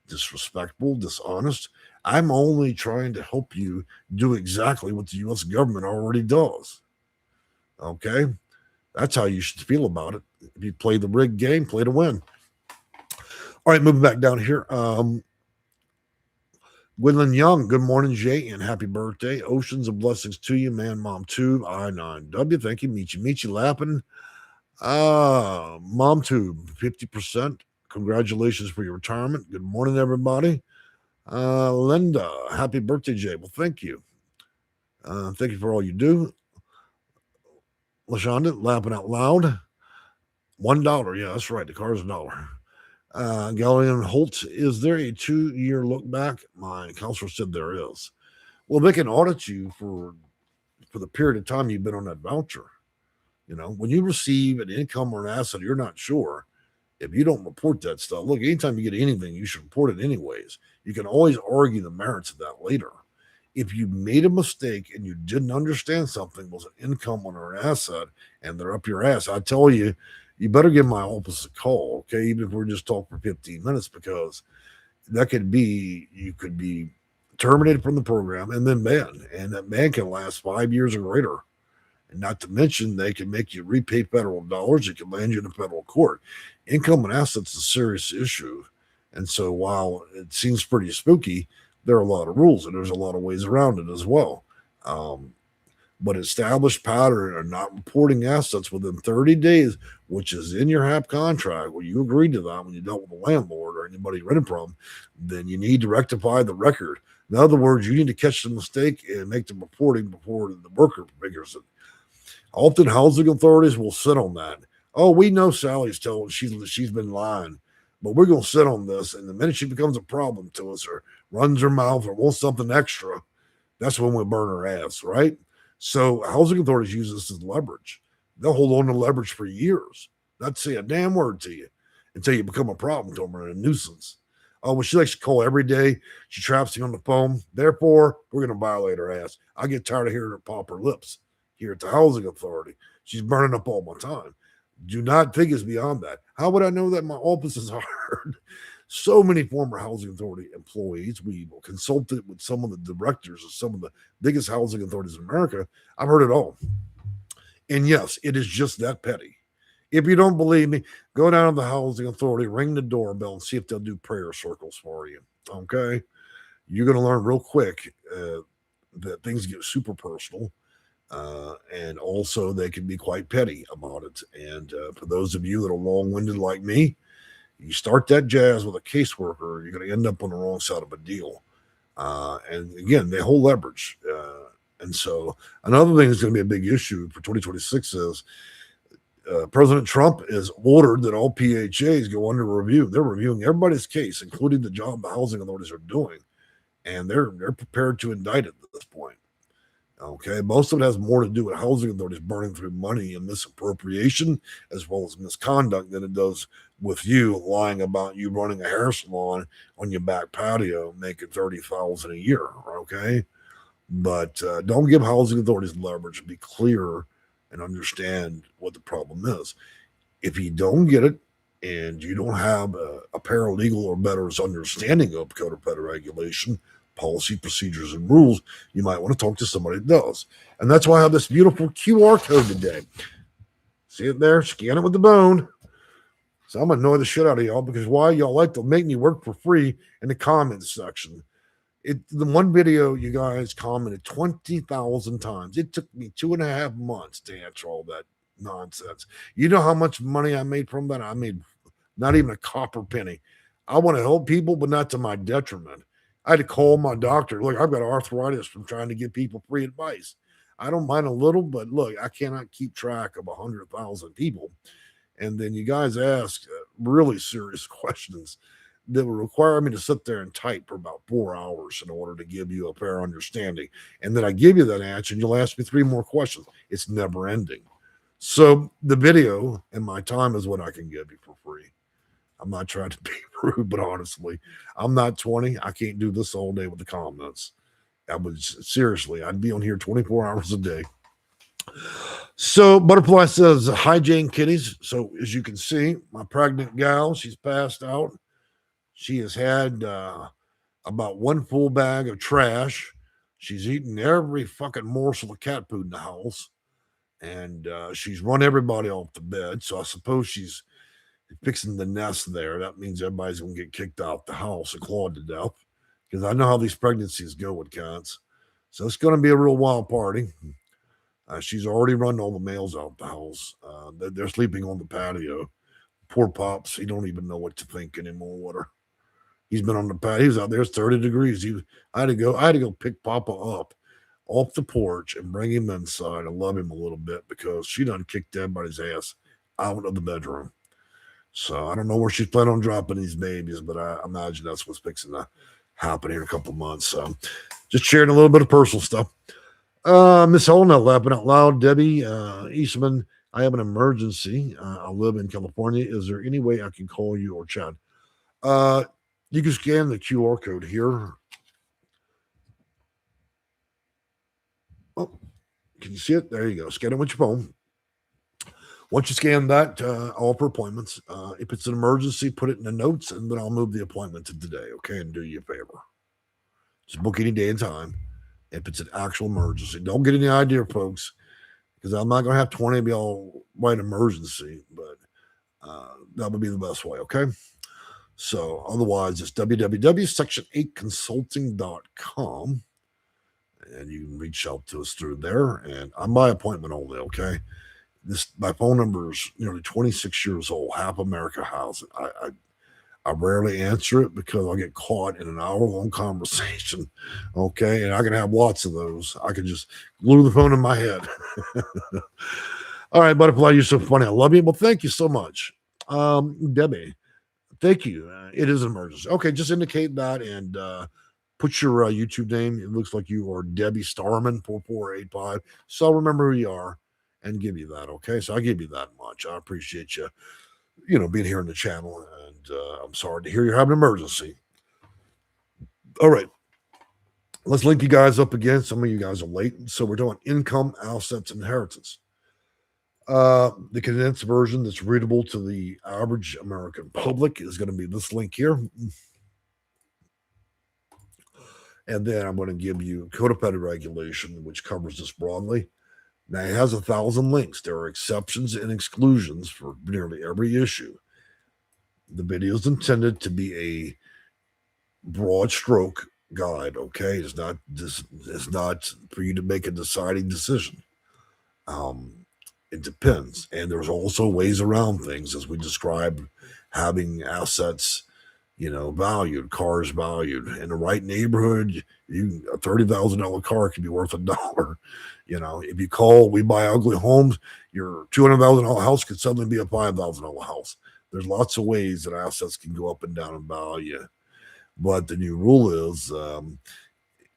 disrespectful, dishonest. I'm only trying to help you do exactly what the US government already does. Okay? That's how you should feel about it. If you play the rigged game, play to win. All right, moving back down here. Woodland Young, good morning, Jay, and happy birthday. Oceans of blessings to you, man, mom, tube, I9W. Thank you. Meet you laughing. Mom tube, 50%. Congratulations for your retirement. Good morning, everybody. Linda, happy birthday, Jay. Well, thank you. Thank you for all you do. LaShonda, laughing out loud. $1. Yeah, that's right. The car is $1. Gallion Holt, is there a 2-year look back? My counselor said there is. Well, they can audit you for the period of time you've been on that voucher. You know, when you receive an income or an asset, you're not sure. If you don't report that stuff, look, anytime you get anything, you should report it anyways. You can always argue the merits of that later. If you made a mistake and you didn't understand something was an income or an asset and they're up your ass, I tell you, you better give my office a call, okay? Even if we're just talking for 15 minutes, because that could be, you could be terminated from the program and then banned. And that ban can last 5 years or greater. And not to mention, they can make you repay federal dollars. It can land you in a federal court. Income and assets is a serious issue. And so while it seems pretty spooky, there are a lot of rules and there's a lot of ways around it as well. But established pattern of not reporting assets within 30 days, which is in your HAP contract, where you agreed to that when you dealt with a landlord or anybody you rented from, then you need to rectify the record. In other words, you need to catch the mistake and make the reporting before the worker figures it. Often housing authorities will sit on that. Oh, we know Sally's told she's been lying, but we're going to sit on this. And the minute she becomes a problem to us or runs her mouth or wants something extra, that's when we burn her ass, right? So housing authorities use this as leverage. They'll hold on to leverage for years, not say a damn word to you until you become a problem to them or a nuisance. Oh, well, she likes to call every day. She traps you on the phone. Therefore, we're going to violate her ass. I get tired of hearing her pop her lips here at the housing authority. She's burning up all my time. Do not think it's beyond that. How would I know that my office is hard? So many former housing authority employees. We consulted with some of the directors of some of the biggest housing authorities in America. I've heard it all. And yes, it is just that petty. If you don't believe me, go down to the housing authority, ring the doorbell, and see if they'll do prayer circles for you. Okay? You're going to learn real quick that things get super personal. And also, they can be quite petty about it. And for those of you that are long-winded like me, you start that jazz with a caseworker, you're going to end up on the wrong side of a deal. And again, they hold leverage. And so another thing that's going to be a big issue for 2026 is President Trump has ordered that all PHAs go under review. They're reviewing everybody's case, including the job the housing authorities are doing. And they're prepared to indict at this point. Okay, most of it has more to do with housing authorities burning through money and misappropriation as well as misconduct than it does with you lying about you running a hair salon on your back patio making $30,000 a year. Okay, but don't give housing authorities leverage. Be clear and understand what the problem is. If you don't get it and you don't have a paralegal or better's understanding of code of federal regulation, policy, procedures, and rules, you might want to talk to somebody that does. And that's why I have this beautiful QR code today. See it there? Scan it with the bone. So I'm going to annoy the shit out of y'all because why y'all like to make me work for free in the comments section. The one video you guys commented 20,000 times. It took me 2.5 months to answer all that nonsense. You know how much money I made from that? I made not even a copper penny. I want to help people, but not to my detriment. I had to call my doctor. Look, I've got arthritis from trying to give people free advice. I don't mind a little, but look, I cannot keep track of 100,000 people. And then you guys ask really serious questions that will require me to sit there and type for about 4 hours in order to give you a fair understanding. And then I give you that answer, and you'll ask me 3 more questions. It's never ending. So the video and my time is what I can give you for free. I'm not trying to be rude, but honestly, I'm not 20. I can't do this all day with the comments. I would seriously, I'd be on here 24 hours a day. So Butterfly says, hi, Jane Kitties. So as you can see, my pregnant gal, she's passed out. She has had about one full bag of trash. She's eaten every fucking morsel of cat food in the house. And she's run everybody off the bed. So I suppose she's fixing the nest there. That means everybody's going to get kicked out the house and clawed to death. Because I know how these pregnancies go with cats. So it's going to be a real wild party. She's already run all the males out the house. They're sleeping on the patio. Poor Pops, he don't even know what to think anymore with her. He's been on the patio. He was out there. It's 30 degrees. I had to go pick Papa up off the porch and bring him inside and love him a little bit because she done kicked everybody's ass out of the bedroom. So I don't know where she's planning on dropping these babies, but I imagine that's what's fixing to happen here in a couple of months. So just sharing a little bit of personal stuff. Miss Helena laughing out loud. Debbie Eastman, I have an emergency. I live in California. Is there any way I can call you or chat? You can scan the QR code here. Oh, can you see it? There you go. Scan it with your phone. Once you scan that, all for appointments. If it's an emergency, put it in the notes, and then I'll move the appointment to today, okay? And do you a favor. Just book any day and time. If it's an actual emergency, don't get any idea, folks, because I'm not going to have 20 of y'all write emergency, but that would be the best way, okay? So otherwise, it's www.section8consulting.com, and you can reach out to us through there. And I'm by appointment only, okay? My phone number is nearly 26 years old. Half America has it. I rarely answer it because I'll get caught in an hour-long conversation, okay? And I can have lots of those. I can just glue the phone in my head. All right, Butterfly, you're so funny. I love you. Well, thank you so much. Debbie, thank you. It is an emergency. Okay, just indicate that and put your YouTube name. It looks like you are Debbie Starman, 4485. So I'll remember who you are and give you that, okay? So I'll give you that much. I appreciate you, being here on the channel. And I'm sorry to hear you're having an emergency. All right. Let's link you guys up again. Some of you guys are late. So we're doing income, assets, inheritance. The condensed version that's readable to the average American public is going to be this link here. And then I'm going to give you Code of Federal Regulation, which covers this broadly. Now, it has 1,000 links. There are exceptions and exclusions for nearly every issue. The video is intended to be a broad stroke guide, okay? It's not for you to make a deciding decision. It depends. And there's also ways around things, as we described, having assets, valued, cars valued. In the right neighborhood, a $30,000 car could be worth $1. If you call We Buy Ugly Homes, your $200,000 house could suddenly be a $5,000 house. There's lots of ways that assets can go up and down in value. But the new rule is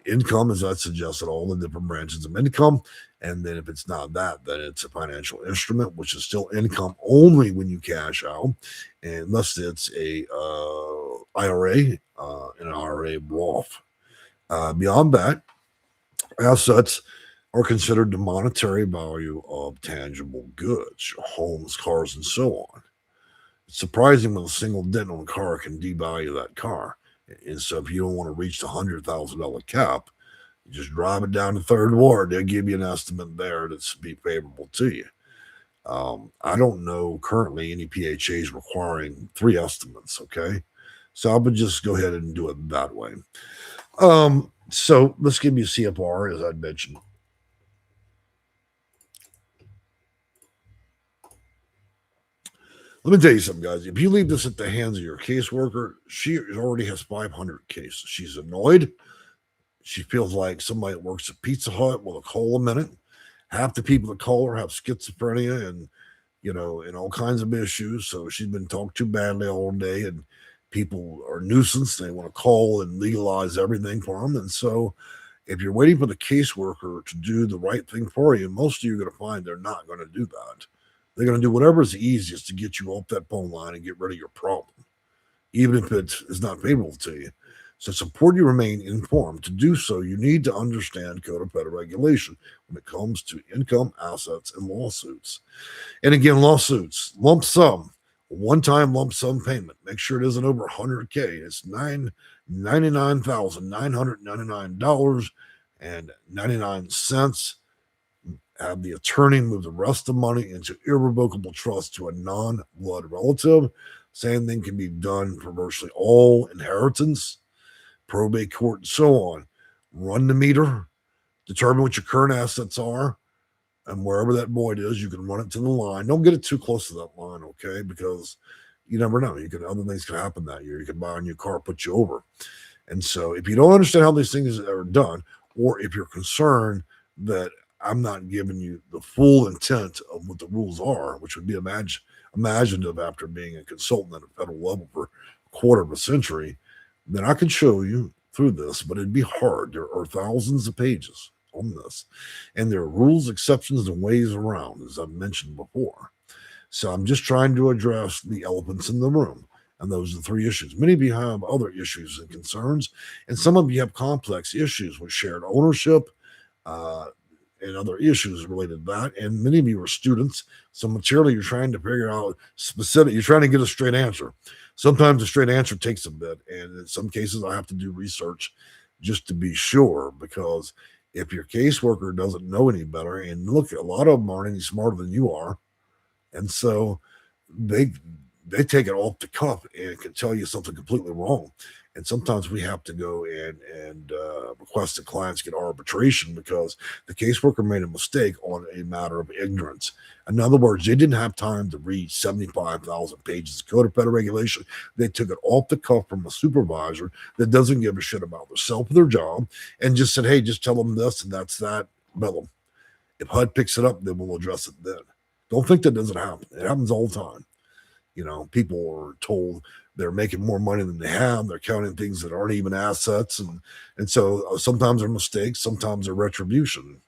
income, as I suggested, all the different branches of income. And then if it's not that, then it's a financial instrument, which is still income only when you cash out, unless it's a IRA, an IRA Roth. Beyond that, assets are considered the monetary value of tangible goods, homes, cars, and so on. It's surprising when a single dent on a car can devalue that car. And so if you don't want to reach the $100,000 cap, you just drive it down to Third Ward. They'll give you an estimate there that's be favorable to you. I don't know currently any PHAs requiring 3 estimates, okay? So I would just go ahead and do it that way. So let's give you CFR, as I mentioned. Let me tell you something, guys. If you leave this at the hands of your caseworker, she already has 500 cases. She's annoyed. She feels like somebody that works at Pizza Hut with a coal a minute. Half the people that call her have schizophrenia and, and all kinds of issues. So she's been talked to badly all day, and people are nuisance. They want to call and legalize everything for them. And so if you're waiting for the caseworker to do the right thing for you, most of you are going to find they're not going to do that. They're going to do whatever is easiest to get you off that phone line and get rid of your problem, even if it is not favorable to you. So it's important you remain informed. To do so, you need to understand Code of Federal Regulation when it comes to income, assets, and lawsuits. And again, lawsuits, lump sum, one-time lump sum payment. Make sure it isn't over $100K. It's $99,999.99. Have the attorney move the rest of the money into irrevocable trust to a non-blood relative. Same thing can be done for virtually all inheritance, probate court, and so on. Run the meter, determine what your current assets are, and wherever that void is, you can run it to the line. Don't get it too close to that line, okay? Because you never know. Other things can happen that year. You can buy a new car, put you over. And so if you don't understand how these things are done, or if you're concerned that I'm not giving you the full intent of what the rules are, which would be imaginative after being a consultant at a federal level for a quarter of a century, then I can show you through this, but it'd be hard. There are thousands of pages on this, and there are rules, exceptions, and ways around, as I've mentioned before. So I'm just trying to address the elephants in the room, and those are the three issues. Many of you have other issues and concerns, and some of you have complex issues with shared ownership, and other issues related to that. And many of you are students, so materially you're trying to figure out specific, you're trying to get a straight answer. Sometimes a straight answer takes a bit, and in some cases I have to do research just to be sure, because if your caseworker doesn't know any better, and look, a lot of them aren't any smarter than you are, and so they take it off the cuff and can tell you something completely wrong. And sometimes we have to go and request that clients get arbitration because the caseworker made a mistake on a matter of ignorance. In other words, they didn't have time to read 75,000 pages of Code of Federal Regulation. They took it off the cuff from a supervisor that doesn't give a shit about themselves or their job, and just said, hey, just tell them this and that's that. Bill them. If HUD picks it up, then we'll address it then. Don't think that doesn't happen. It happens all the time. People are told they're making more money than they have. They're counting things that aren't even assets. And so sometimes they're mistakes, sometimes they're retribution,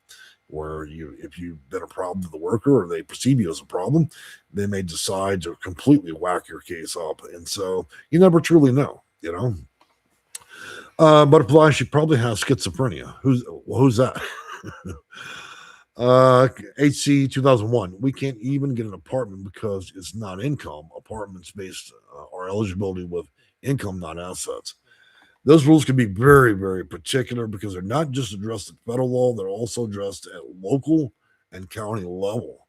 where if you've been a problem to the worker or they perceive you as a problem, they may decide to completely whack your case up. And so you never truly know, Butterfly, she probably has schizophrenia. Who's that? HC 2001. We can't even get an apartment because it's not income. Apartments based our eligibility with income, not assets. Those rules can be very, very particular because they're not just addressed at federal law, they're also addressed at local and county level.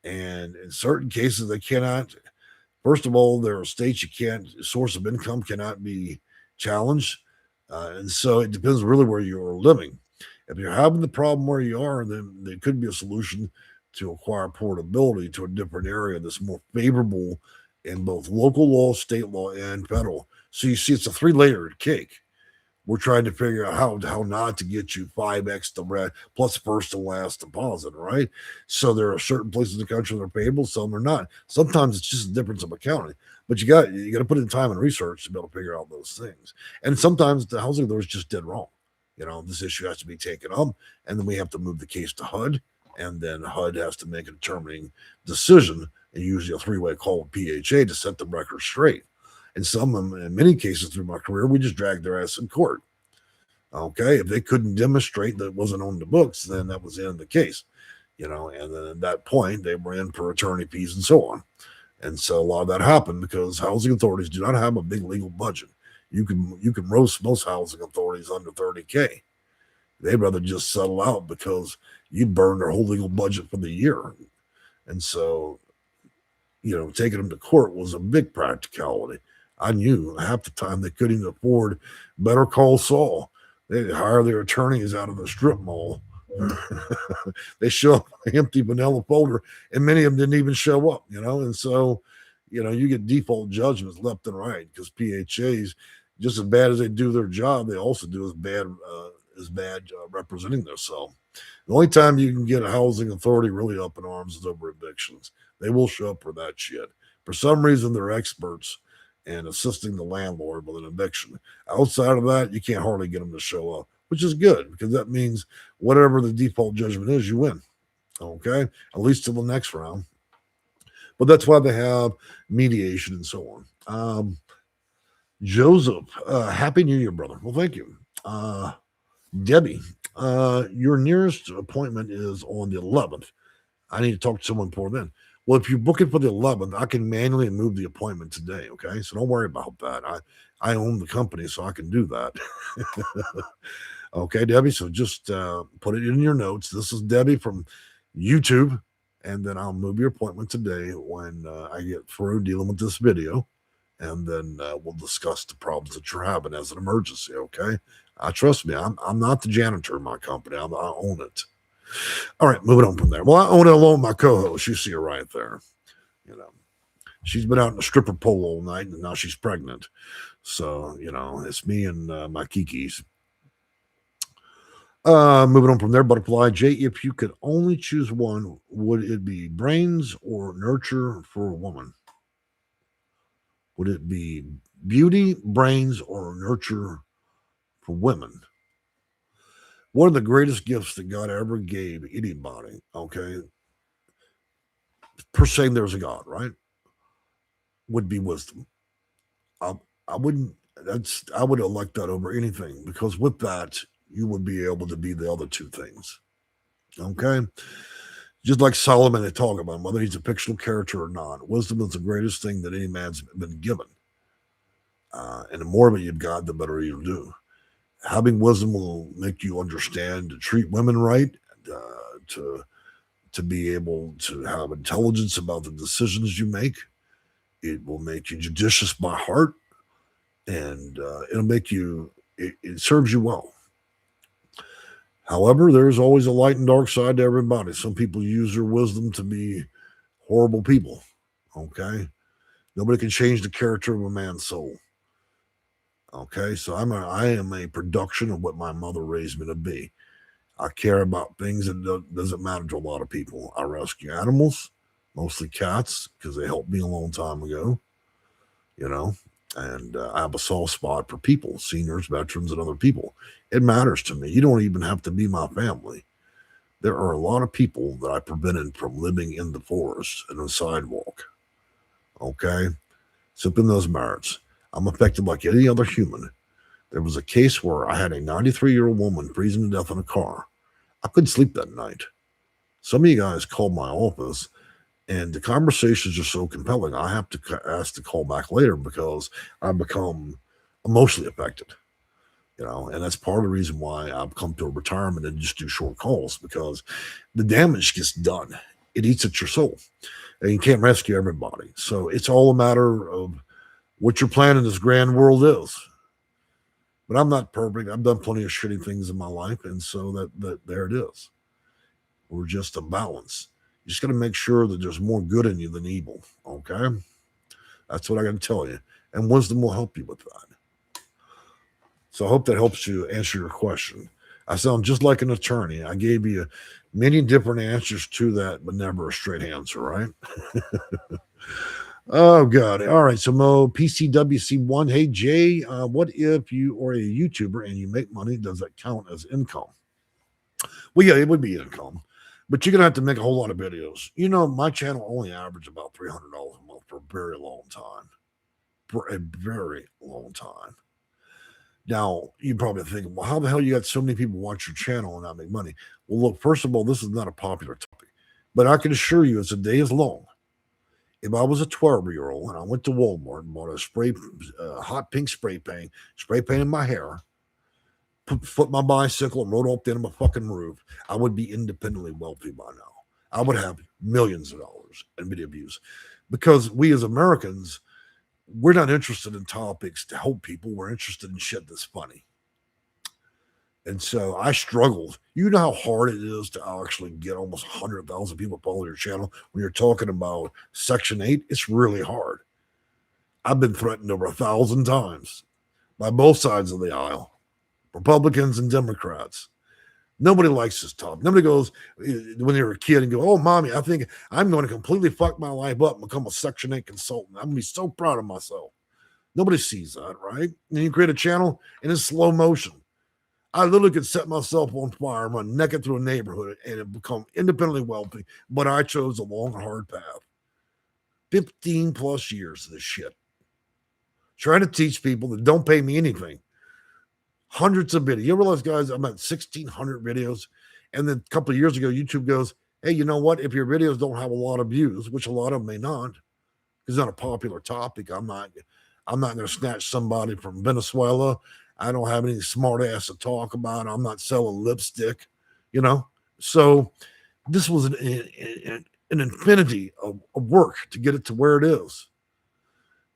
And in certain cases, they cannot. First of all, there are states source of income cannot be challenged. And so it depends really where you're living. If you're having the problem where you are, then there could be a solution to acquire portability to a different area that's more favorable in both local law, state law, and federal. So you see, it's a 3-layered cake. We're trying to figure out how not to get you 5x the rent plus first and last deposit, right? So there are certain places in the country that are favorable, some are not. Sometimes it's just a difference of accounting, but you got to put in time and research to be able to figure out those things. And sometimes the housing authority is just dead wrong. This issue has to be taken up, and then we have to move the case to HUD, and then HUD has to make a determining decision, and usually a 3-way call with PHA to set the record straight. And in many cases through my career, we just dragged their ass in court. Okay, if they couldn't demonstrate that it wasn't on the books, then that was the end of the case. And then at that point, they were in for attorney fees and so on. And so a lot of that happened because housing authorities do not have a big legal budget. You can roast most housing authorities under 30K. They'd rather just settle out because you burn their whole legal budget for the year. And so, taking them to court was a big practicality. I knew half the time they couldn't even afford Better Call Saul. They'd hire their attorneys out of the strip mall. They show up an empty vanilla folder, and many of them didn't even show up, and so you get default judgments left and right because PHAs, just as bad as they do their job, they also do as bad representing themselves. The only time you can get a housing authority really up in arms is over evictions. They will show up for that shit. For some reason, they're experts in assisting the landlord with an eviction. Outside of that, you can't hardly get them to show up, which is good because that means whatever the default judgment is, you win. Okay, at least till the next round. But that's why they have mediation and so on. Joseph, Happy New Year, brother. Well, thank you. Debbie, your nearest appointment is on the 11th. I need to talk to someone before then. Well, if you book it for the 11th, I can manually move the appointment today. Okay, so don't worry about that. I own the company, so I can do that. Okay, Debbie. So just put it in your notes. This is Debbie from YouTube, and then I'll move your appointment today when I get through dealing with this video, and then we'll discuss the problems that you're having as an emergency. Okay, trust me, I'm not the janitor in my company. I own it. All right, moving on from there. Well, I own it alone with my co-host. You see her right there. You know, she's been out in a stripper pole all night, and now she's pregnant. So, it's me and my kikis. Moving on from there, Butterfly J. If you could only choose one, would it be brains or nurture for a woman? Would it be beauty, brains, or nurture for women? One of the greatest gifts that God ever gave anybody, okay, per se there's a God, right, would be wisdom. I would elect that over anything because with that, you would be able to be the other two things. Okay? Just like Solomon had talked about, whether he's a fictional character or not, wisdom is the greatest thing that any man's been given. And the more of it you've got, the better you'll do. Having wisdom will make you understand to treat women right, to be able to have intelligence about the decisions you make. It will make you judicious by heart, and it'll make you, it serves you well. However, there's always a light and dark side to everybody. Some people use their wisdom to be horrible people. Okay? Nobody can change the character of a man's soul. Okay? So I am a production of what my mother raised me to be. I care about things that doesn't matter to a lot of people. I rescue animals, mostly cats, because they helped me a long time ago. And I have a soft spot for people, seniors, veterans, and other people. It matters to me. You don't even have to be my family. There are a lot of people that I prevented from living in the forest and the sidewalk. Okay? Sipping those merits. I'm affected like any other human. There was a case where I had a 93-year-old woman freezing to death in a car. I couldn't sleep that night. Some of you guys called my office, and the conversations are so compelling, I have to ask to call back later because I've become emotionally affected. And that's part of the reason why I've come to a retirement and just do short calls, because the damage gets done. It eats at your soul, and you can't rescue everybody. So it's all a matter of what your plan in this grand world is. But I'm not perfect. I've done plenty of shitty things in my life, and so that there it is. We're just a balance. You just got to make sure that there's more good in you than evil. Okay? That's what I got to tell you. And wisdom will help you with that. So I hope that helps you answer your question. I sound just like an attorney. I gave you many different answers to that, but never a straight answer, right? Oh, God. All right. So Mo, PCWC1. Hey, Jay, what if you are a YouTuber and you make money? Does that count as income? Well, yeah, it would be income. But you're going to have to make a whole lot of videos. My channel only averaged about $300 a month for a very long time. For a very long time. Now, you probably think, well, how the hell you got so many people watch your channel and not make money? Well, look, first of all, this is not a popular topic. But I can assure you, as a day is long, if I was a 12-year-old and I went to Walmart and bought a hot pink spray paint in my hair, put my bicycle and rode up the end of my fucking roof, I would be independently wealthy by now. I would have millions of dollars in video views, because we as Americans, we're not interested in topics to help people. We're interested in shit that's funny. And so I struggled. You know how hard it is to actually get almost 100,000 people follow your channel when you're talking about Section 8? It's really hard. I've been threatened over 1,000 times by both sides of the aisle, Republicans and Democrats. Nobody likes this topic. Nobody goes when they were a kid and go, "Oh, mommy, I think I'm going to completely fuck my life up and become a Section 8 consultant. I'm going to be so proud of myself." Nobody sees that, right? And you create a channel and it's slow motion. I literally could set myself on fire, run naked through a neighborhood, and have become independently wealthy, but I chose a long, hard path. 15 plus years of this shit. Trying to teach people that don't pay me anything. Hundreds of videos. You realize, guys, I'm at 1,600 videos. And then a couple of years ago, YouTube goes, hey, you know what? If your videos don't have a lot of views, which a lot of them may not, it's not a popular topic. I'm not going to snatch somebody from Venezuela. I don't have any smart ass to talk about. I'm not selling lipstick, you know? So this was an infinity of work to get it to where it is,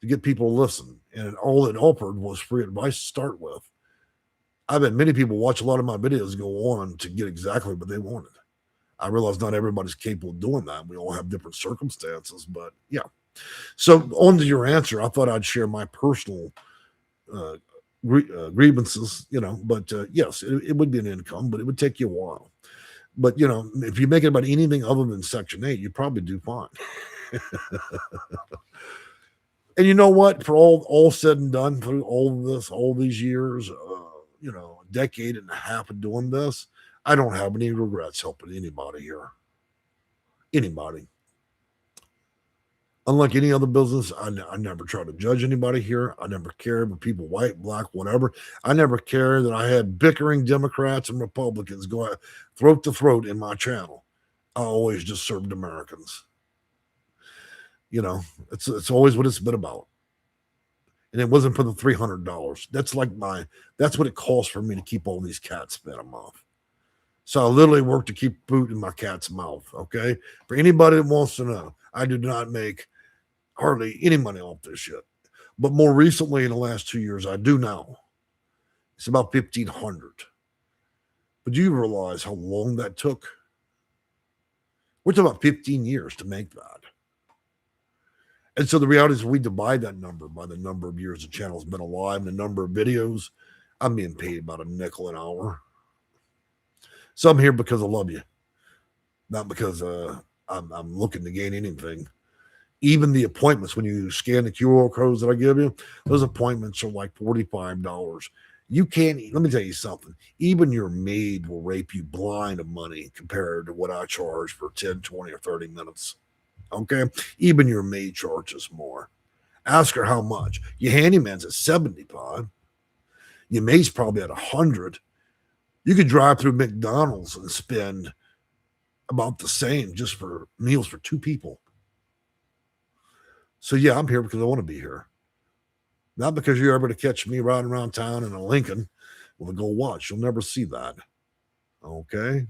to get people to listen. And all it offered was free advice to start with. I've had many people watch a lot of my videos go on to get exactly what they wanted. I realize not everybody's capable of doing that. We all have different circumstances, but yeah. So on to your answer, I thought I'd share my personal grievances, but yes, it would be an income, but it would take you a while. But, if you make it about anything other than Section 8, you probably do fine. And you know what? For all said and done, through all of this, all these years, a decade and a half of doing this, I don't have any regrets helping anybody here. Anybody. Unlike any other business, I never try to judge anybody here. I never cared if people white, black, whatever. I never cared that I had bickering Democrats and Republicans going throat to throat in my channel. I always just served Americans. It's always what it's been about. And it wasn't for the $300. That's what it costs for me to keep all these cats fed a month. So I literally work to keep food in my cat's mouth. Okay. For anybody that wants to know, I do not make hardly any money off this shit. But more recently, in the last 2 years, I do now. It's about 1,500. But do you realize how long that took? We're talking about 15 years to make that. And so the reality is we divide that number by the number of years the channel's been alive and the number of videos. I'm being paid about a nickel an hour. So I'm here because I love you, not because I'm looking to gain anything. Even the appointments, when you scan the QR codes that I give you, those appointments are like $45. You can't, let me tell you something. Even your maid will rape you blind of money compared to what I charge for 10, 20, or 30 minutes. Okay? Even your maid charges more. Ask her how much. Your handyman's at 75. Your maid's probably at 100. You could drive through McDonald's and spend about the same just for meals for 2 people. So yeah, I'm here because I want to be here. Not because you're able to catch me riding around town in a Lincoln with a gold watch. You'll never see that. Okay?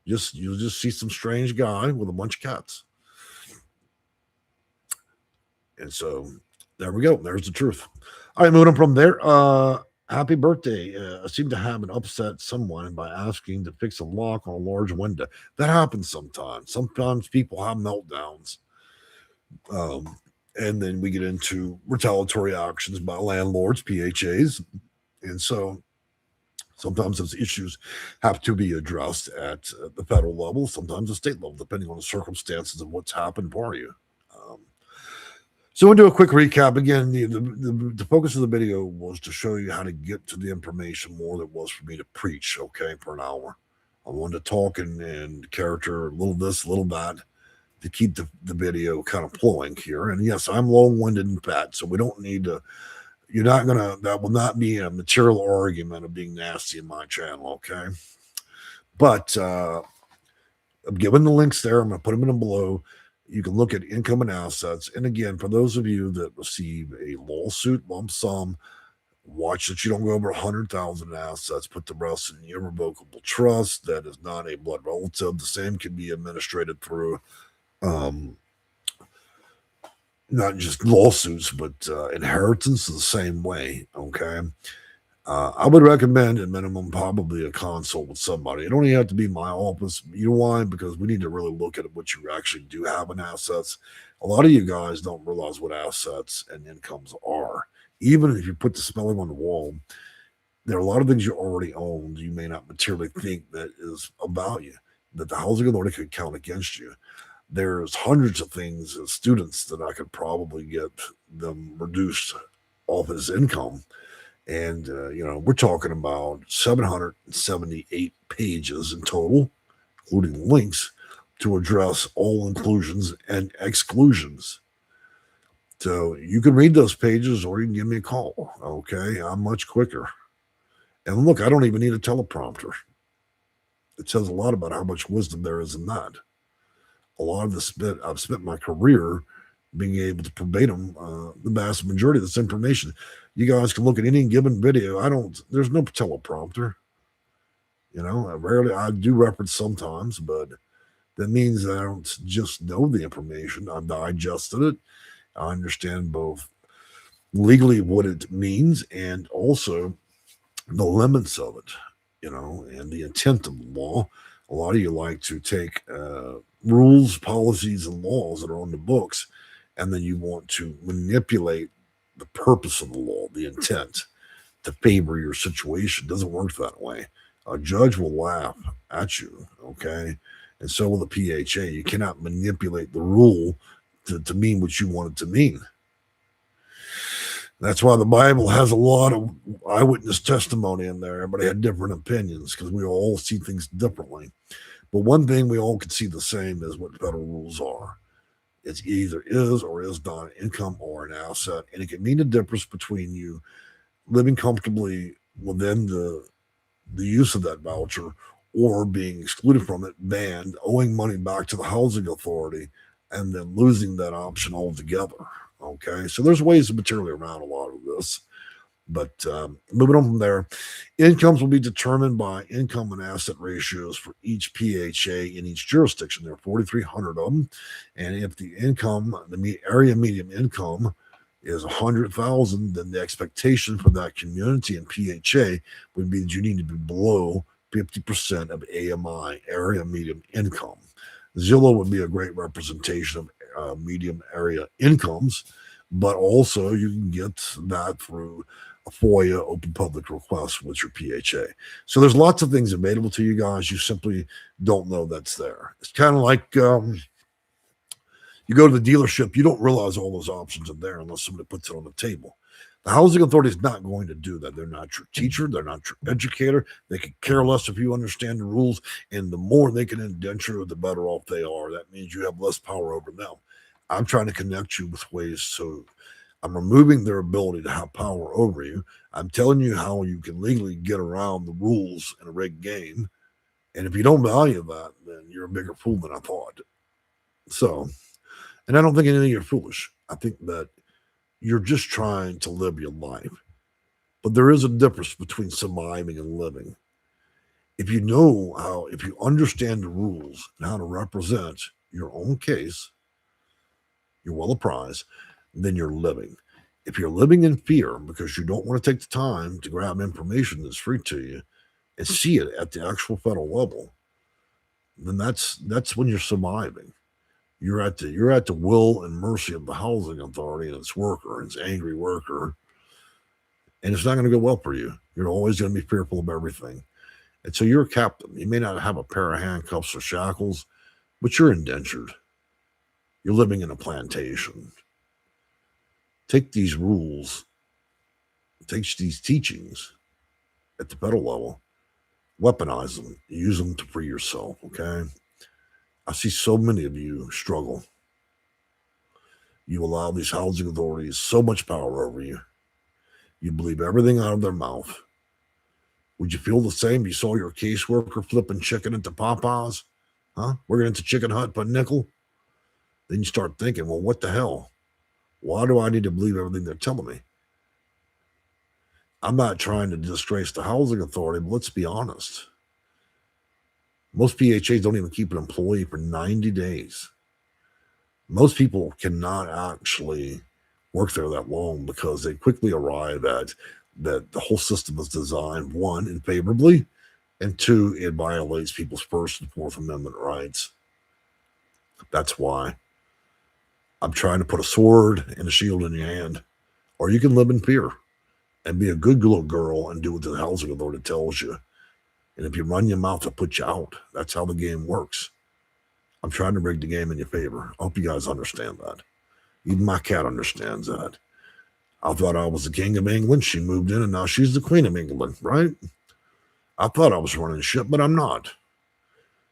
You'll just see some strange guy with a bunch of cats. And so there we go. There's the truth. All right, moving on from there. Happy birthday. I seem to have upset someone by asking to fix a lock on a large window. That happens sometimes. Sometimes people have meltdowns. And then we get into retaliatory actions by landlords, PHAs. And so sometimes those issues have to be addressed at the federal level, sometimes the state level, depending on the circumstances of what's happened for you. So we'll do a quick recap. Again, the focus of the video was to show you how to get to the information more than it was for me to preach, okay, for an hour. I wanted to talk and character, a little this, a little that, to keep the video kind of flowing here. And yes, I'm long-winded and fat, so we don't need to, that will not be a material argument of being nasty in my channel, okay? But I'm giving the links there. I'm going to put them in below. You can look at income and assets. And again, for those of you that receive a lawsuit lump sum, watch that you don't go over 100,000 in assets. Put the rest in irrevocable trust. That is not a blood relative. The same can be administered through not just lawsuits, but inheritance the same way. Okay. I would recommend at minimum probably a consult with somebody. It don't even have to be my office. You know why? Because we need to really look at what you actually do have in assets. A lot of you guys don't realize what assets and incomes are. Even if you put the spelling on the wall, There are a lot of things you already own you may not materially think that is of value, that the housing authority could count against you. There's hundreds of things as students that I could probably get them reduced off his income. And, we're talking about 778 pages in total, including links to address all inclusions and exclusions. So you can read those pages or you can give me a call. Okay. I'm much quicker. And look, I don't even need a teleprompter. It says a lot about how much wisdom there is in that. A lot of this bit, I've spent my career being able to verbatim the vast majority of this information. You guys can look at any given video. There's no teleprompter. I do reference sometimes, but that means I don't just know the information. I've digested it. I understand both legally what it means and also the limits of it, and the intent of the law. A lot of you like to take rules, policies, and laws that are on the books, and then you want to manipulate the purpose of the law, the intent, to favor your situation. It doesn't work that way. A judge will laugh at you, okay? And so will the PHA. You cannot manipulate the rule to mean what you want it to mean. That's why the Bible has a lot of eyewitness testimony in there. Everybody had different opinions because we all see things differently. But one thing we all can see the same is what federal rules are. It's either is or is not an income or an asset. And it can mean the difference between you living comfortably within the use of that voucher or being excluded from it, banned, owing money back to the housing authority, and then losing that option altogether. Okay, so there's ways to materially around a lot of this. But moving on from there, incomes will be determined by income and asset ratios for each PHA in each jurisdiction. There are 4,300 of them. And if the income, the area median income is 100,000, then the expectation for that community and PHA would be that you need to be below 50% of AMI, area median income. Zillow would be a great representation of medium area incomes, but also you can get that through a FOIA open public request with your PHA. So there's lots of things available to you guys. You simply don't know that's there. It's kind of like you go to the dealership, you don't realize all those options are there unless somebody puts it on the table. The housing authority is not going to do that. They're not your teacher. They're not your educator. They could care less if you understand the rules. And the more they can indenture, the better off they are. That means you have less power over them. I'm trying to connect you with ways. So I'm removing their ability to have power over you. I'm telling you how you can legally get around the rules in a rigged game. And if you don't value that, then you're a bigger fool than I thought. So, and I don't think any of you are foolish. I think that you're just trying to live your life. But there is a difference between surviving and living. If you understand the rules and how to represent your own case, you're well apprised, then you're living. If you're living in fear because you don't want to take the time to grab information that's free to you and see it at the actual federal level, then that's when you're surviving. You're at the will and mercy of the housing authority and its worker, its angry worker, and it's not going to go well for you. You're always going to be fearful of everything, and so you're a captain. You may not have a pair of handcuffs or shackles, but you're indentured. You're living in a plantation. Take these rules, take these teachings at the federal level, weaponize them, use them to free yourself. Okay. I see so many of you struggle. You allow these housing authorities so much power over you. You believe everything out of their mouth. Would you feel the same if you saw your caseworker flipping chicken into Popeyes? Huh? Working into Chicken Hut for a nickel? Then you start thinking, well, what the hell? Why do I need to believe everything they're telling me? I'm not trying to disgrace the housing authority, but let's be honest. Most PHAs don't even keep an employee for 90 days. Most people cannot actually work there that long because they quickly arrive at that the whole system is designed, one, unfavorably, and two, it violates people's First and Fourth Amendment rights. That's why I'm trying to put a sword and a shield in your hand, or you can live in fear. and be a good little girl and do what the housing authority tells you. And if you run your mouth, they'll put you out. That's how the game works. I'm trying to rig the game in your favor. I hope you guys understand that. Even my cat understands that. I thought I was the king of England. She moved in, and now she's the queen of England, right? I thought I was running shit, but I'm not.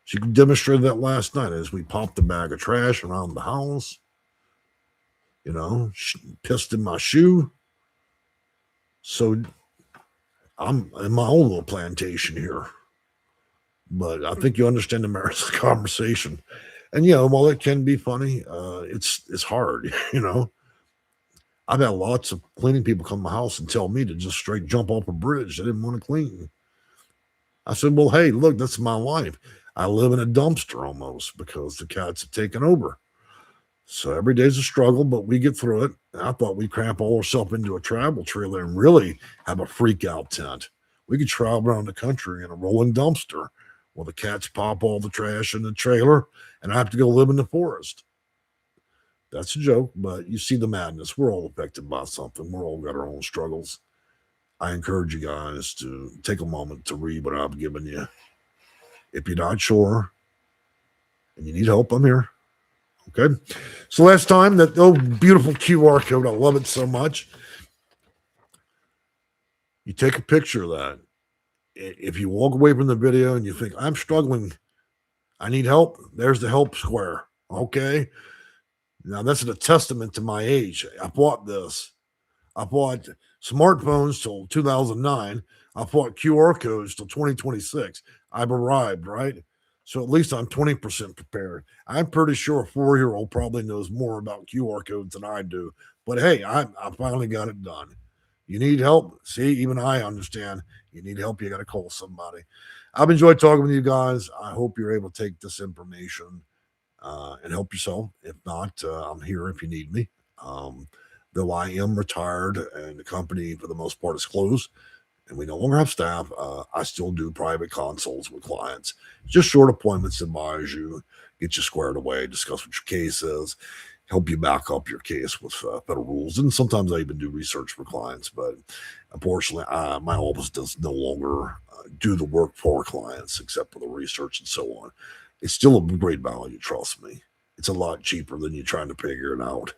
She demonstrated that last night as we popped a bag of trash around the house. You know, she pissed in my shoe. So I'm in my own little plantation here. But I think you understand the merits of the conversation. And, while it can be funny, it's hard, I've had lots of cleaning people come to my house and tell me to just straight jump off a bridge. They didn't want to clean. I said, well, hey, look, that's my life. I live in a dumpster almost because the cats have taken over. So every day's a struggle, but we get through it. And I thought we'd cramp all ourselves into a travel trailer and really have a freak out tent. We could travel around the country in a rolling dumpster while the cats pop all the trash in the trailer and I have to go live in the forest. That's a joke, but you see the madness. We're all affected by something. We're all got our own struggles. I encourage you guys to take a moment to read what I've given you. If you're not sure and you need help, I'm here. Okay. So last time, that beautiful QR code, I love it so much. You take a picture of that. If you walk away from the video and you think, I'm struggling, I need help, there's the help square. Okay. Now, that's a testament to my age. I bought this. I bought smartphones till 2009. I bought QR codes till 2026. I've arrived, right? So at least I'm 20% prepared. I'm pretty sure a 4-year-old probably knows more about QR codes than I do. But hey, I finally got it done. You need help? See, even I understand. You need help, you got to call somebody. I've enjoyed talking with you guys. I hope you're able to take this information and help yourself. If not, I'm here if you need me. Though I am retired and the company, for the most part, is closed and we no longer have staff, I still do private consults with clients. Just short appointments, advise you, get you squared away, discuss what your case is, help you back up your case with federal rules. And sometimes I even do research for clients. But unfortunately, my office does no longer do the work for clients except for the research and so on. It's still a great value, trust me. It's a lot cheaper than you trying to figure it out.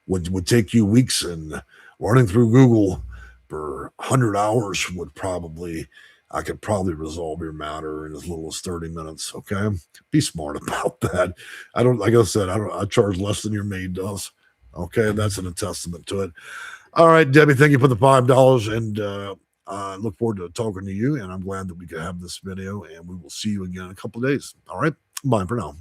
Would take you weeks, and running through Google for 100 hours I could probably resolve your matter in as little as 30 minutes. Okay. Be smart about that. Like I said, I charge less than your maid does. Okay. That's a testament to it. All right, Debbie, thank you for the $5. And I look forward to talking to you. And I'm glad that we could have this video, and we will see you again in a couple of days. All right. Bye for now.